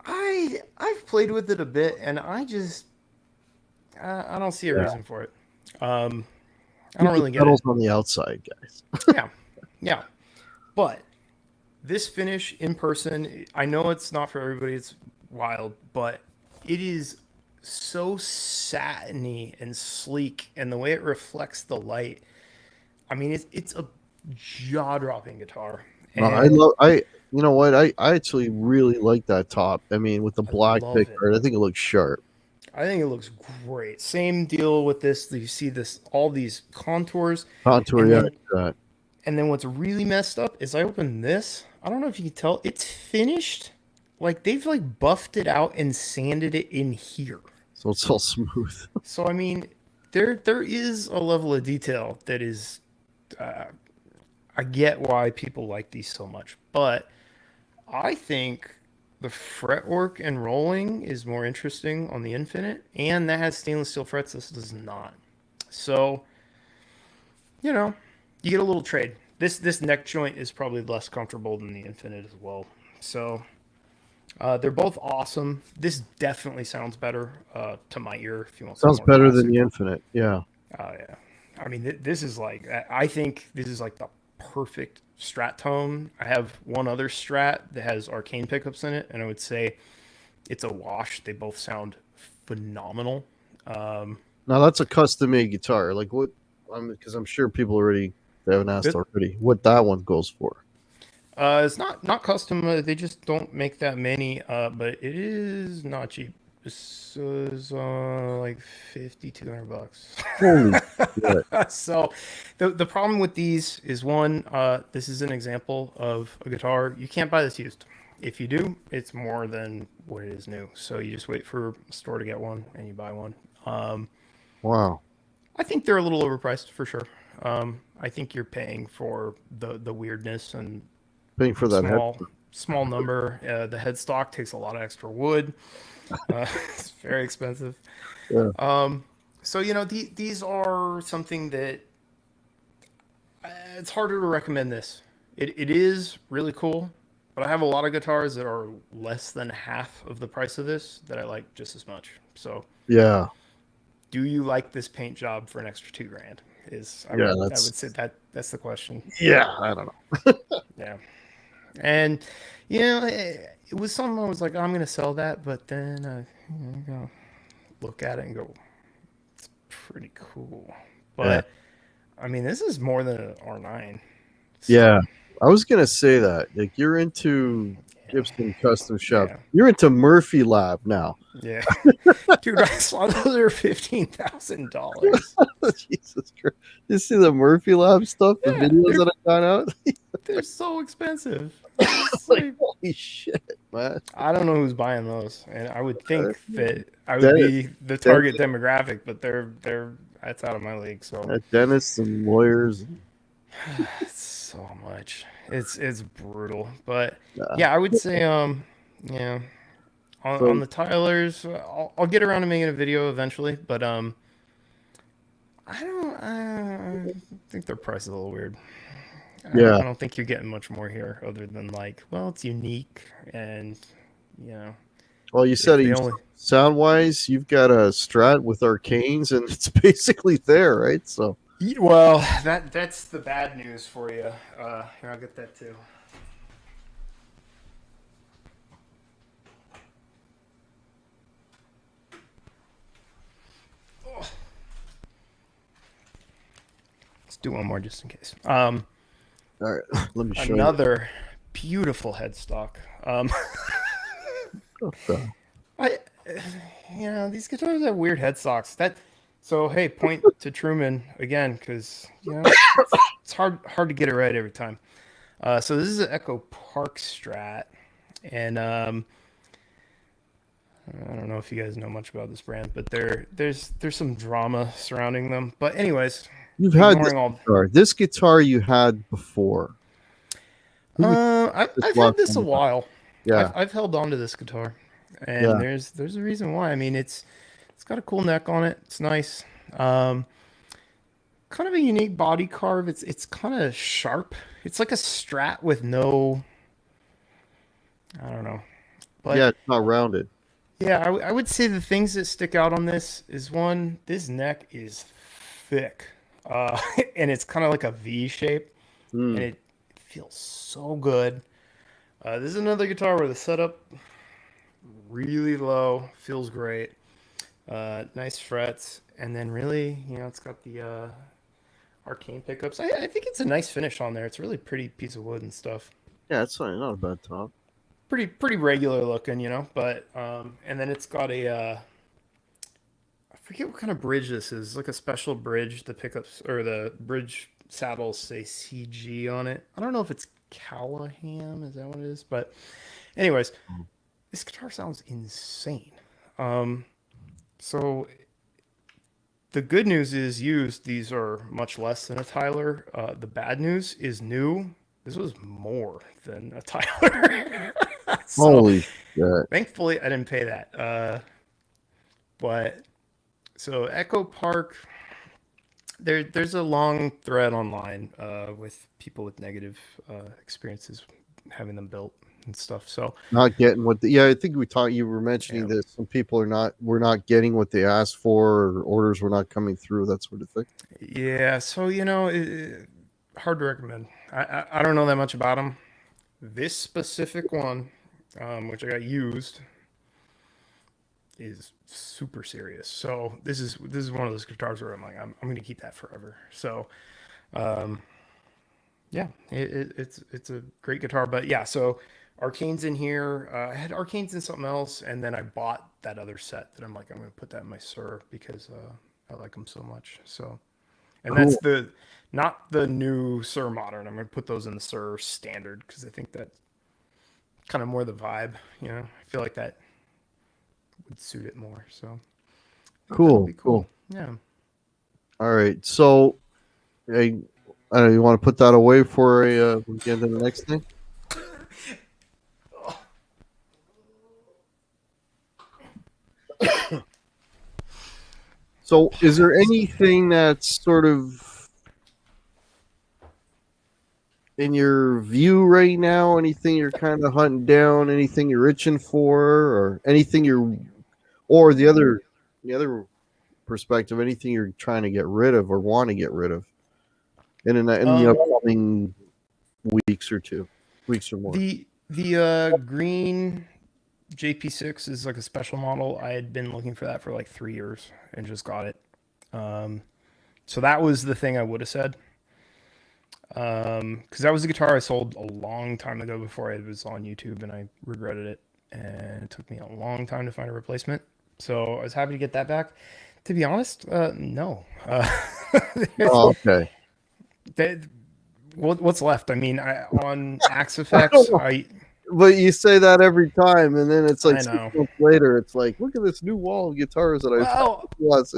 I've played with it a bit, and I don't see a
Yeah.
reason for it. Um, I
Keep
don't
the
really get
pedals
it.
on the outside, guys.
Yeah, yeah. But this finish in person, I know it's not for everybody. It's wild, but it is so satiny and sleek, and the way it reflects the light. I mean, it's a jaw-dropping guitar,
No,
and
you know what? I actually really like that top. I mean, with the
I
black
love it.
picker, I think it looks sharp.
I think it looks great. Same deal with this. You see this all these contours,
Contour,
and
yeah.
then what's really messed up is I open this. I don't know if you can tell. It's finished. Like they've like buffed it out and sanded it in here.
So it's all smooth.
So I mean, there is a level of detail that is. I get why people like these so much, but I think the fretwork and rolling is more interesting on the Infinite, and that has stainless steel frets. This does not. So, you know, you get a little trade. This neck joint is probably less comfortable than the Infinite as well. So, they're both awesome. This definitely sounds better to my ear if you want some
Sounds
more
better than
classic.
the Infinite. Yeah.
Oh yeah, I mean this is like I think this is like the perfect Strat tone. I have one other Strat that has arcane pickups in it, and I would say it's a wash. They both sound phenomenal.
Now that's a custom made guitar. Like what? Because I'm sure people already they haven't asked
It,
already what that one goes for.
it's not custom. They just don't make that many. But it is not cheap. This is like 5,200 bucks.
Holy shit!
So, the problem with these is one. This is an example of a guitar you can't buy this used. If you do, it's more than what it is new. So you just wait for a store to get one and you buy one.
Wow.
I think they're a little overpriced for sure. I think you're paying for the weirdness and
Paying for that head.
small number. The headstock takes a lot of extra wood. It's very expensive.
Yeah.
So these are something that it's harder to recommend this. It is really cool, but I have a lot of guitars that are less than half of the price of this that I like just as much. So,
Yeah.
do you like this paint job for an extra $2,000?
Yeah.
I would say that's the question.
Yeah. I don't know.
Yeah, and it was something I was like, I'm gonna sell that, but then I go look at it and go, it's pretty cool.
Yeah.
But I mean, this is more than an R9. So
Yeah. I was gonna say that. Like you're into
yeah,
Gibson custom shop.
yeah,
You're into Murphy Lab now.
yeah. Dude, I saw those are $15,000.
Jesus Christ. You see the Murphy Lab stuff, the
Yeah,
videos that have gone out?
they're so expensive. It's
Like,
like,
holy shit, man.
I don't know who's buying those, and I would think that I would
Dennis,
be the
Dennis,
target demographic, but they're that's out of my league. So
dentists and lawyers.
it's so much. It's brutal, but
Nah.
yeah, I would say yeah. On
So
the Tylers, I'll get around to making a video eventually, but I think their price is a little weird.
yeah.
I don't think you're getting much more here other than like, well, it's unique and you know,
Well, you
if
said
they
you
only
sound wise, you've got a Strat with arcanes, and it's basically there, right? So
well, that's the bad news for you. Here, I'll get that too. Let's do one more just in case.
All right, let me show you.
Another beautiful headstock.
What the-
I, these guitars have weird headstocks. So hey, point to Truman again, because it's hard to get it right every time. So this is an Echo Park Strat, and I don't know if you guys know much about this brand, but there's some drama surrounding them. But anyways,
You've had this
ignoring all.
guitar. This guitar you had before. Who was this
I've had
last
this
time
a
you had?
while.
Yeah,
I've held on to this guitar, and
yeah.
there's a reason why. I mean, it's got a cool neck on it. It's nice. Um, Kind of a unique body carve. It's kind of sharp. It's like a Strat with no, I don't know,
Yeah,
but
it's not rounded.
yeah, I would say the things that stick out on this is one, this neck is thick, and it's kind of like a V shape, and
Hmm.
it feels so good. This is another guitar where the setup really low, feels great, nice frets, and then really, it's got the arcane pickups. I think it's a nice finish on there. It's a really pretty piece of wood and stuff.
Yeah, it's not a bad top.
Pretty regular looking, but and then it's got a I forget what kind of bridge this is. It's like a special bridge. The pickups or the bridge saddles say CG on it. I don't know if it's Callahan. Is that what it is? But anyways, this guitar sounds insane. Um, so the good news is used. These are much less than a Tyler. The bad news is new. This was more than a Tyler. So
Holy shit!
thankfully, I didn't pay that. But so Echo Park, there's a long thread online with people with negative experiences having them built and stuff. So
Not getting what the, yeah, I think we talked. You were mentioning
yeah,
this. Some people were not getting what they asked for, or orders were not coming through. That sort of thing.
yeah. So hard to recommend. I don't know that much about them. This specific one, which I got used, is super serious. So this is one of those guitars where I'm like, I'm gonna keep that forever. So um, yeah, it's a great guitar. But yeah, so Arcane's in here. I had Arcane's in something else, and then I bought that other set that I'm like, I'm gonna put that in my Sir because I like them so much. So, and that's
Cool,
the not the new Sir Modern. I'm gonna put those in the Sir Standard because I think that's kind of more the vibe. I feel like that would suit it more. So I think that'll
cool,
be cool.
cool.
Yeah.
All right, so I, I don't know, you want to put that away for a we get into the next thing. So, is there anything that's sort of in your view right now? Anything you're kind of hunting down? Anything you're itching for, or anything you're, or the other perspective, anything you're trying to get rid of or want to get rid of in the
Um,
upcoming weeks or two, weeks or more?
the green JP6 is like a special model. I had been looking for that for like 3 years and just got it. Um, so that was the thing I would have said. Because that was the guitar I sold a long time ago before it was on YouTube, and I regretted it. And it took me a long time to find a replacement. So I was happy to get that back. To be honest, no.
Oh, okay.
That, what's left? I mean, on Axe
I don't
Effects,
know. But you say that every time, and then it's like
I
six
know.
months later. It's like, look at this new wall of guitars that I found.
Well,
Plus,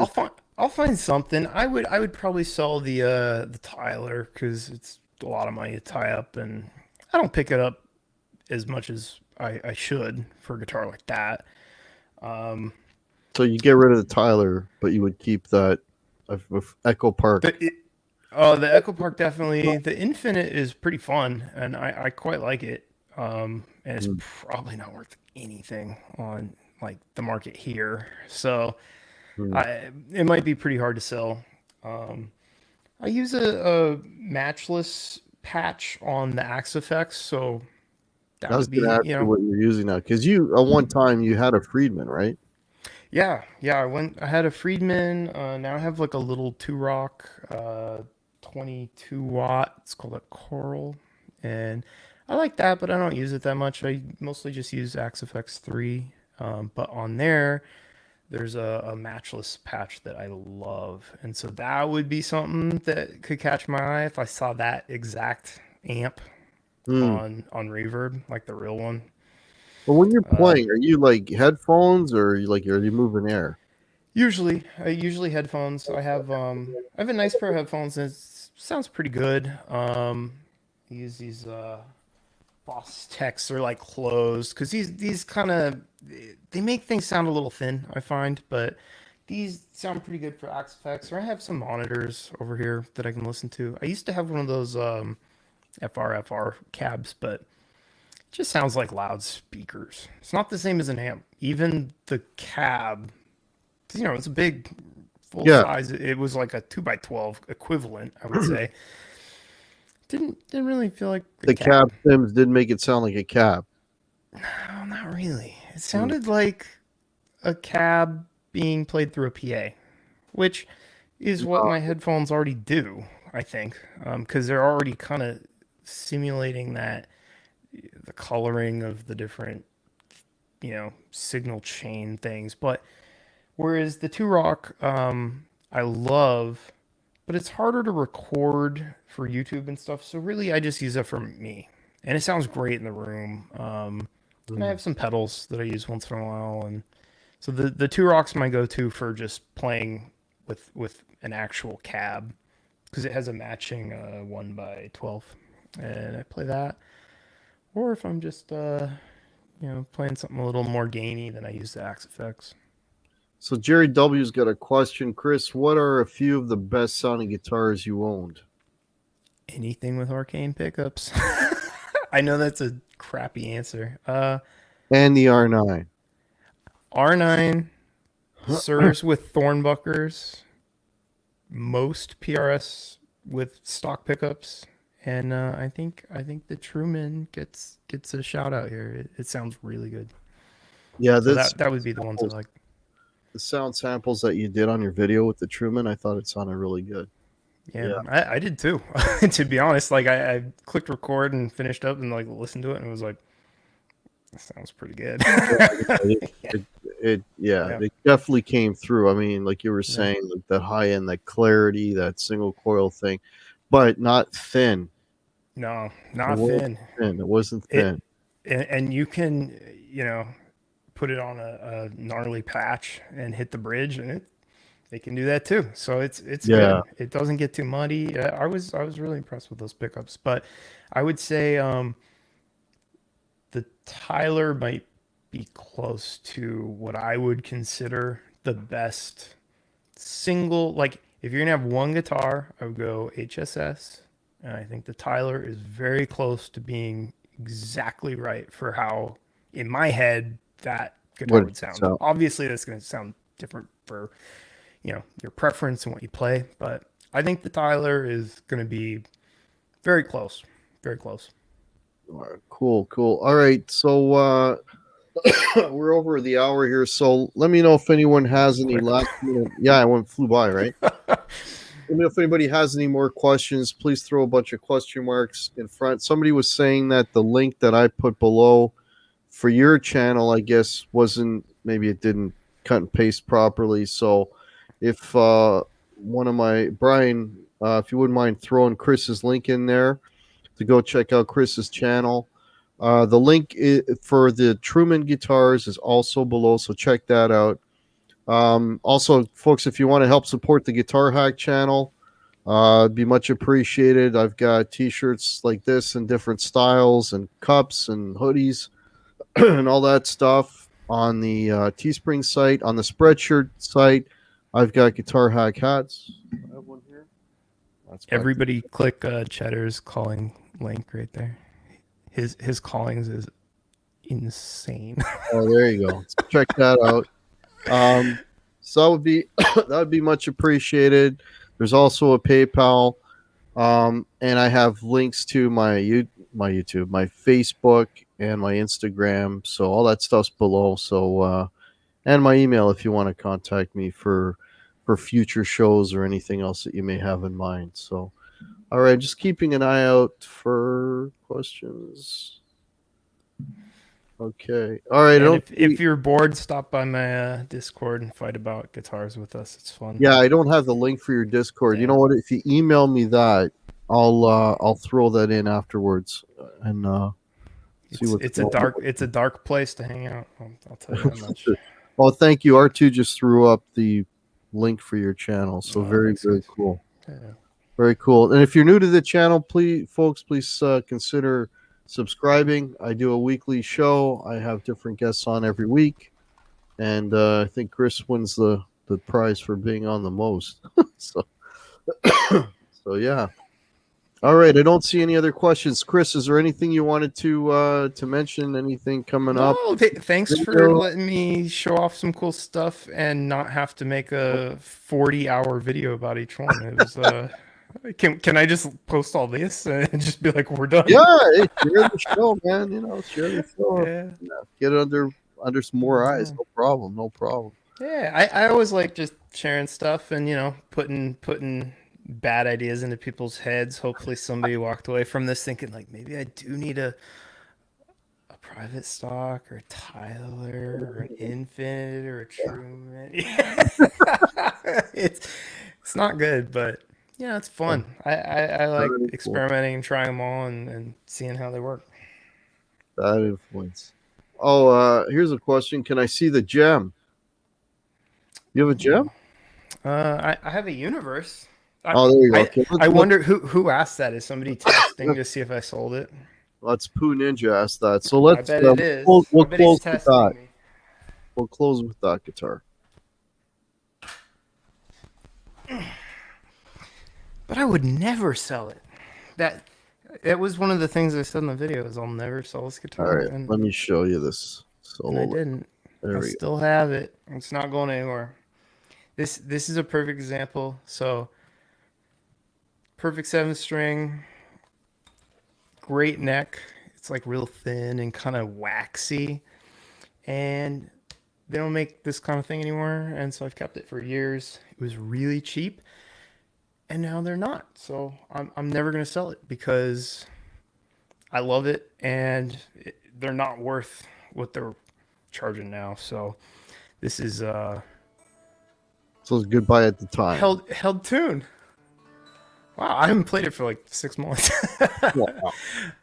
I'll find something. I would probably sell the Tyler because it's a lot of money to tie up, and I don't pick it up as much as I should for a guitar like that. Um,
so you get rid of the Tyler, but you would keep that of Echo Park.
the it, the Echo Park definitely. The Infinite is pretty fun, and I quite like it. And it's
Mm,
probably not worth anything on like the market here, so
mm.
it might be pretty hard to sell. Um, I use a matchless patch on the Axe Effects, so
I
that
was
would
going to
be,
ask you what you're using now, because you at one time you had a Friedman, right?
yeah. I had a Friedman. Now I have like a little Two Rock. 22 watt. It's called a Coral, and I like that, but I don't use it that much. I mostly just use XFX 3. But on there, there's a matchless patch that I love, and so that would be something that could catch my eye if I saw that exact amp
Hmm.
on Reverb, like the real one.
But when you're
Uh,
playing, are you like headphones or are you moving air?
usually headphones. I have a nice pair of headphones and it sounds pretty good. I use these Boss Techs. They're like closed because these kind of they make things sound a little thin, I find, but these sound pretty good for Axe effects. Or I have some monitors over here that I can listen to. I used to have one of those FRFR cabs, but it just sounds like loudspeakers. It's not the same as an amp. Even the cab, it's a big full
Yeah,
size. It was like a 2x12 equivalent, I would say. Didn't really feel like the
the cab
cab.
Sims did make it sound like a cab.
No, not really. It
Hmm.
sounded like a cab being played through a PA, which is what my headphones already do, I think, because they're already kind of simulating that the coloring of the different, signal chain things. But whereas the Two Rock, I love, but it's harder to record for YouTube and stuff. So really, I just use it for me, and it sounds great in the room. And I
Hmm.
have some pedals that I use once in a while, and so the Two Rock's my go-to for just playing with an actual cab because it has a matching 1x12, and I play that. Or if I'm just playing something a little more gainy, then I use the Axe effects.
So Jerry W's got a question. Chris, what are a few of the best sounding guitars you owned?
Anything with arcane pickups. I know that's a crappy answer.
And the R9.
R9, Sirs with Thornbuckers, most PRS with stock pickups, and I think the Truman gets a shout out here. It sounds really good.
Yeah,
So that would be the ones I like.
the sound samples that you did on your video with the Truman, I thought it sounded really good.
Yeah,
Yeah.
I did too. To be honest, like I clicked record and finished up and like listened to it and it was like, that sounds pretty good.
It,
Yeah,
yeah,
yeah,
it definitely came through. I mean, like you were
yeah.
saying, like that high end, that clarity, that single coil thing, but not thin.
No,
It
not
wasn't
thin.
thin. It wasn't
It
thin.
and you can put it on a gnarly patch and hit the bridge and they can do that too. So it's
Yeah.
good. It doesn't get too muddy. I was really impressed with those pickups, but I would say the Tyler might be close to what I would consider the best single. Like if you're gonna have one guitar, I would go HSS, and I think the Tyler is very close to being exactly right for how, in my head, that guitar
What?
would sound.
So,
Obviously, that's gonna sound different for your preference and what you play, but I think the Tyler is gonna be very close, very close.
cool, cool. All right. So, we're over the hour here. So, let me know if anyone
That
has
was
any
quick.
last minute. Yeah, I went flew by, right? Let me know if anybody has any more questions. Please throw a bunch of question marks in front. Somebody was saying that the link that I put below for your channel, I guess, wasn't maybe it didn't cut and paste properly. So if one of my Brian, if you wouldn't mind throwing Chris's link in there to go check out Chris's channel. The link for the Truman Guitars is also below, so check that out. Also, folks, if you want to help support the Guitar Hack channel, it'd be much appreciated. I've got T-shirts like this in different styles, and cups and hoodies, and all that stuff on the Teespring site. On the Spreadshirt site, I've got Guitar Hack hats. I have one here. That's back to.
Everybody click Cheddar's calling link right there. His callings is insane.
Oh, there you go. So check that out. So that would be that would be much appreciated. There's also a PayPal, and I have links to my YouTube, my Facebook, and my Instagram. So all that stuff's below. So and my email if you want to contact me for future shows or anything else that you may have in mind. So All right, just keeping an eye out for questions. Okay. All right. I
And
don't
if you're bored, stop by my Discord and fight about guitars with us. It's fun.
Yeah, I don't have the link for your Discord. You
Damn.
know what? If you email me that, I'll throw that in afterwards and see what's
It's a
going on.
dark place to hang out. I'll tell you that much.
Well, thank you. R2 just threw up the link for your channel, so
Oh,
very
thanks,
very
guys.
cool.
Yeah.
Very cool. And if you're new to the channel, please consider subscribing. I do a weekly show. I have different guests on every week, and I think Chris wins the prize for being on the most. so so yeah. All right, I don't see any other questions. Chris, is there anything you wanted to mention? Anything coming up?
No, thanks for letting me show off some cool stuff and not have to make a 40-hour video about each one. It was can I just post all this and just be like, we're done?
Yeah, hey, share the show, man. Share the show.
Yeah.
Get it under some more eyes. No problem. No problem.
Yeah, I always like just sharing stuff and putting bad ideas into people's heads. Hopefully somebody walked away from this thinking like maybe I do need a private stock or a Tyler or an Infinite or a Truman. It's not good, but yeah, it's fun. I like experimenting and trying them all and seeing how they work.
Bad influence. Oh, here's a question. Can I see the gem? You have a gem?
I have a universe.
Oh, there you go. Okay,
I wonder who asked that. Is somebody testing to see if I sold it?
Let's Poo Ninja ask that. So let's.
I bet it is.
We'll
I bet
close
he's
with
testing
that.
me.
We'll close with that guitar.
But I would never sell it. That was one of the things I said in the video is I'll never sell this guitar.
All right, let me show you this solo.
And I didn't.
There
I
we
still have it. It's not going anywhere. This is a perfect example. So perfect 7-string, great neck. It's like real thin and kind of waxy. And they don't make this kind of thing anymore. And so I've kept it for years. It was really cheap. And now they're not. So I'm never going to sell it because I love it. And they're not worth what they're charging now. So this is
So it's goodbye at the time.
held tune. Wow, I haven't played it for like 6 months.
Wow.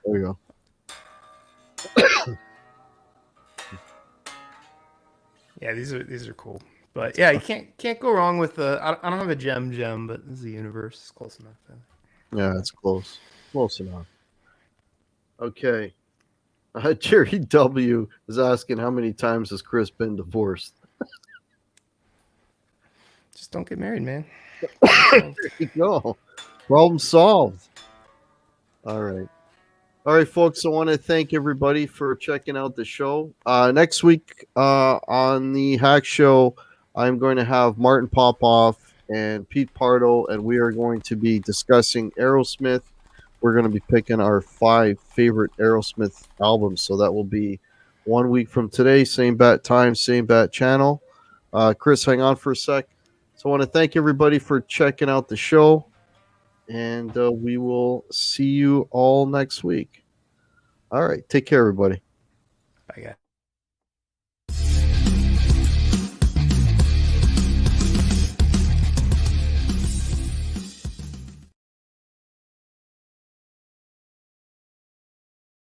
There you go.
Yeah, these are cool. But yeah, you can't go wrong with the. I don't have a gem, but this is the universe. It's close enough.
Yeah, it's close. Close enough. Okay. Jerry W is asking how many times has Chris been divorced?
Just don't get married, man.
There you go. Problem solved. All right. All right, folks. I want to thank everybody for checking out the show. Next week on the Hack Show, I'm going to have Martin Popoff and Pete Pardo, and we are going to be discussing Aerosmith. We're going to be picking our 5 favorite Aerosmith albums. So that will be 1 week from today. Same bat time, same bat channel. Chris, hang on for a sec. So I want to thank everybody for checking out the show. And we will see you all next week. All right. Take care, everybody.
Bye, guys.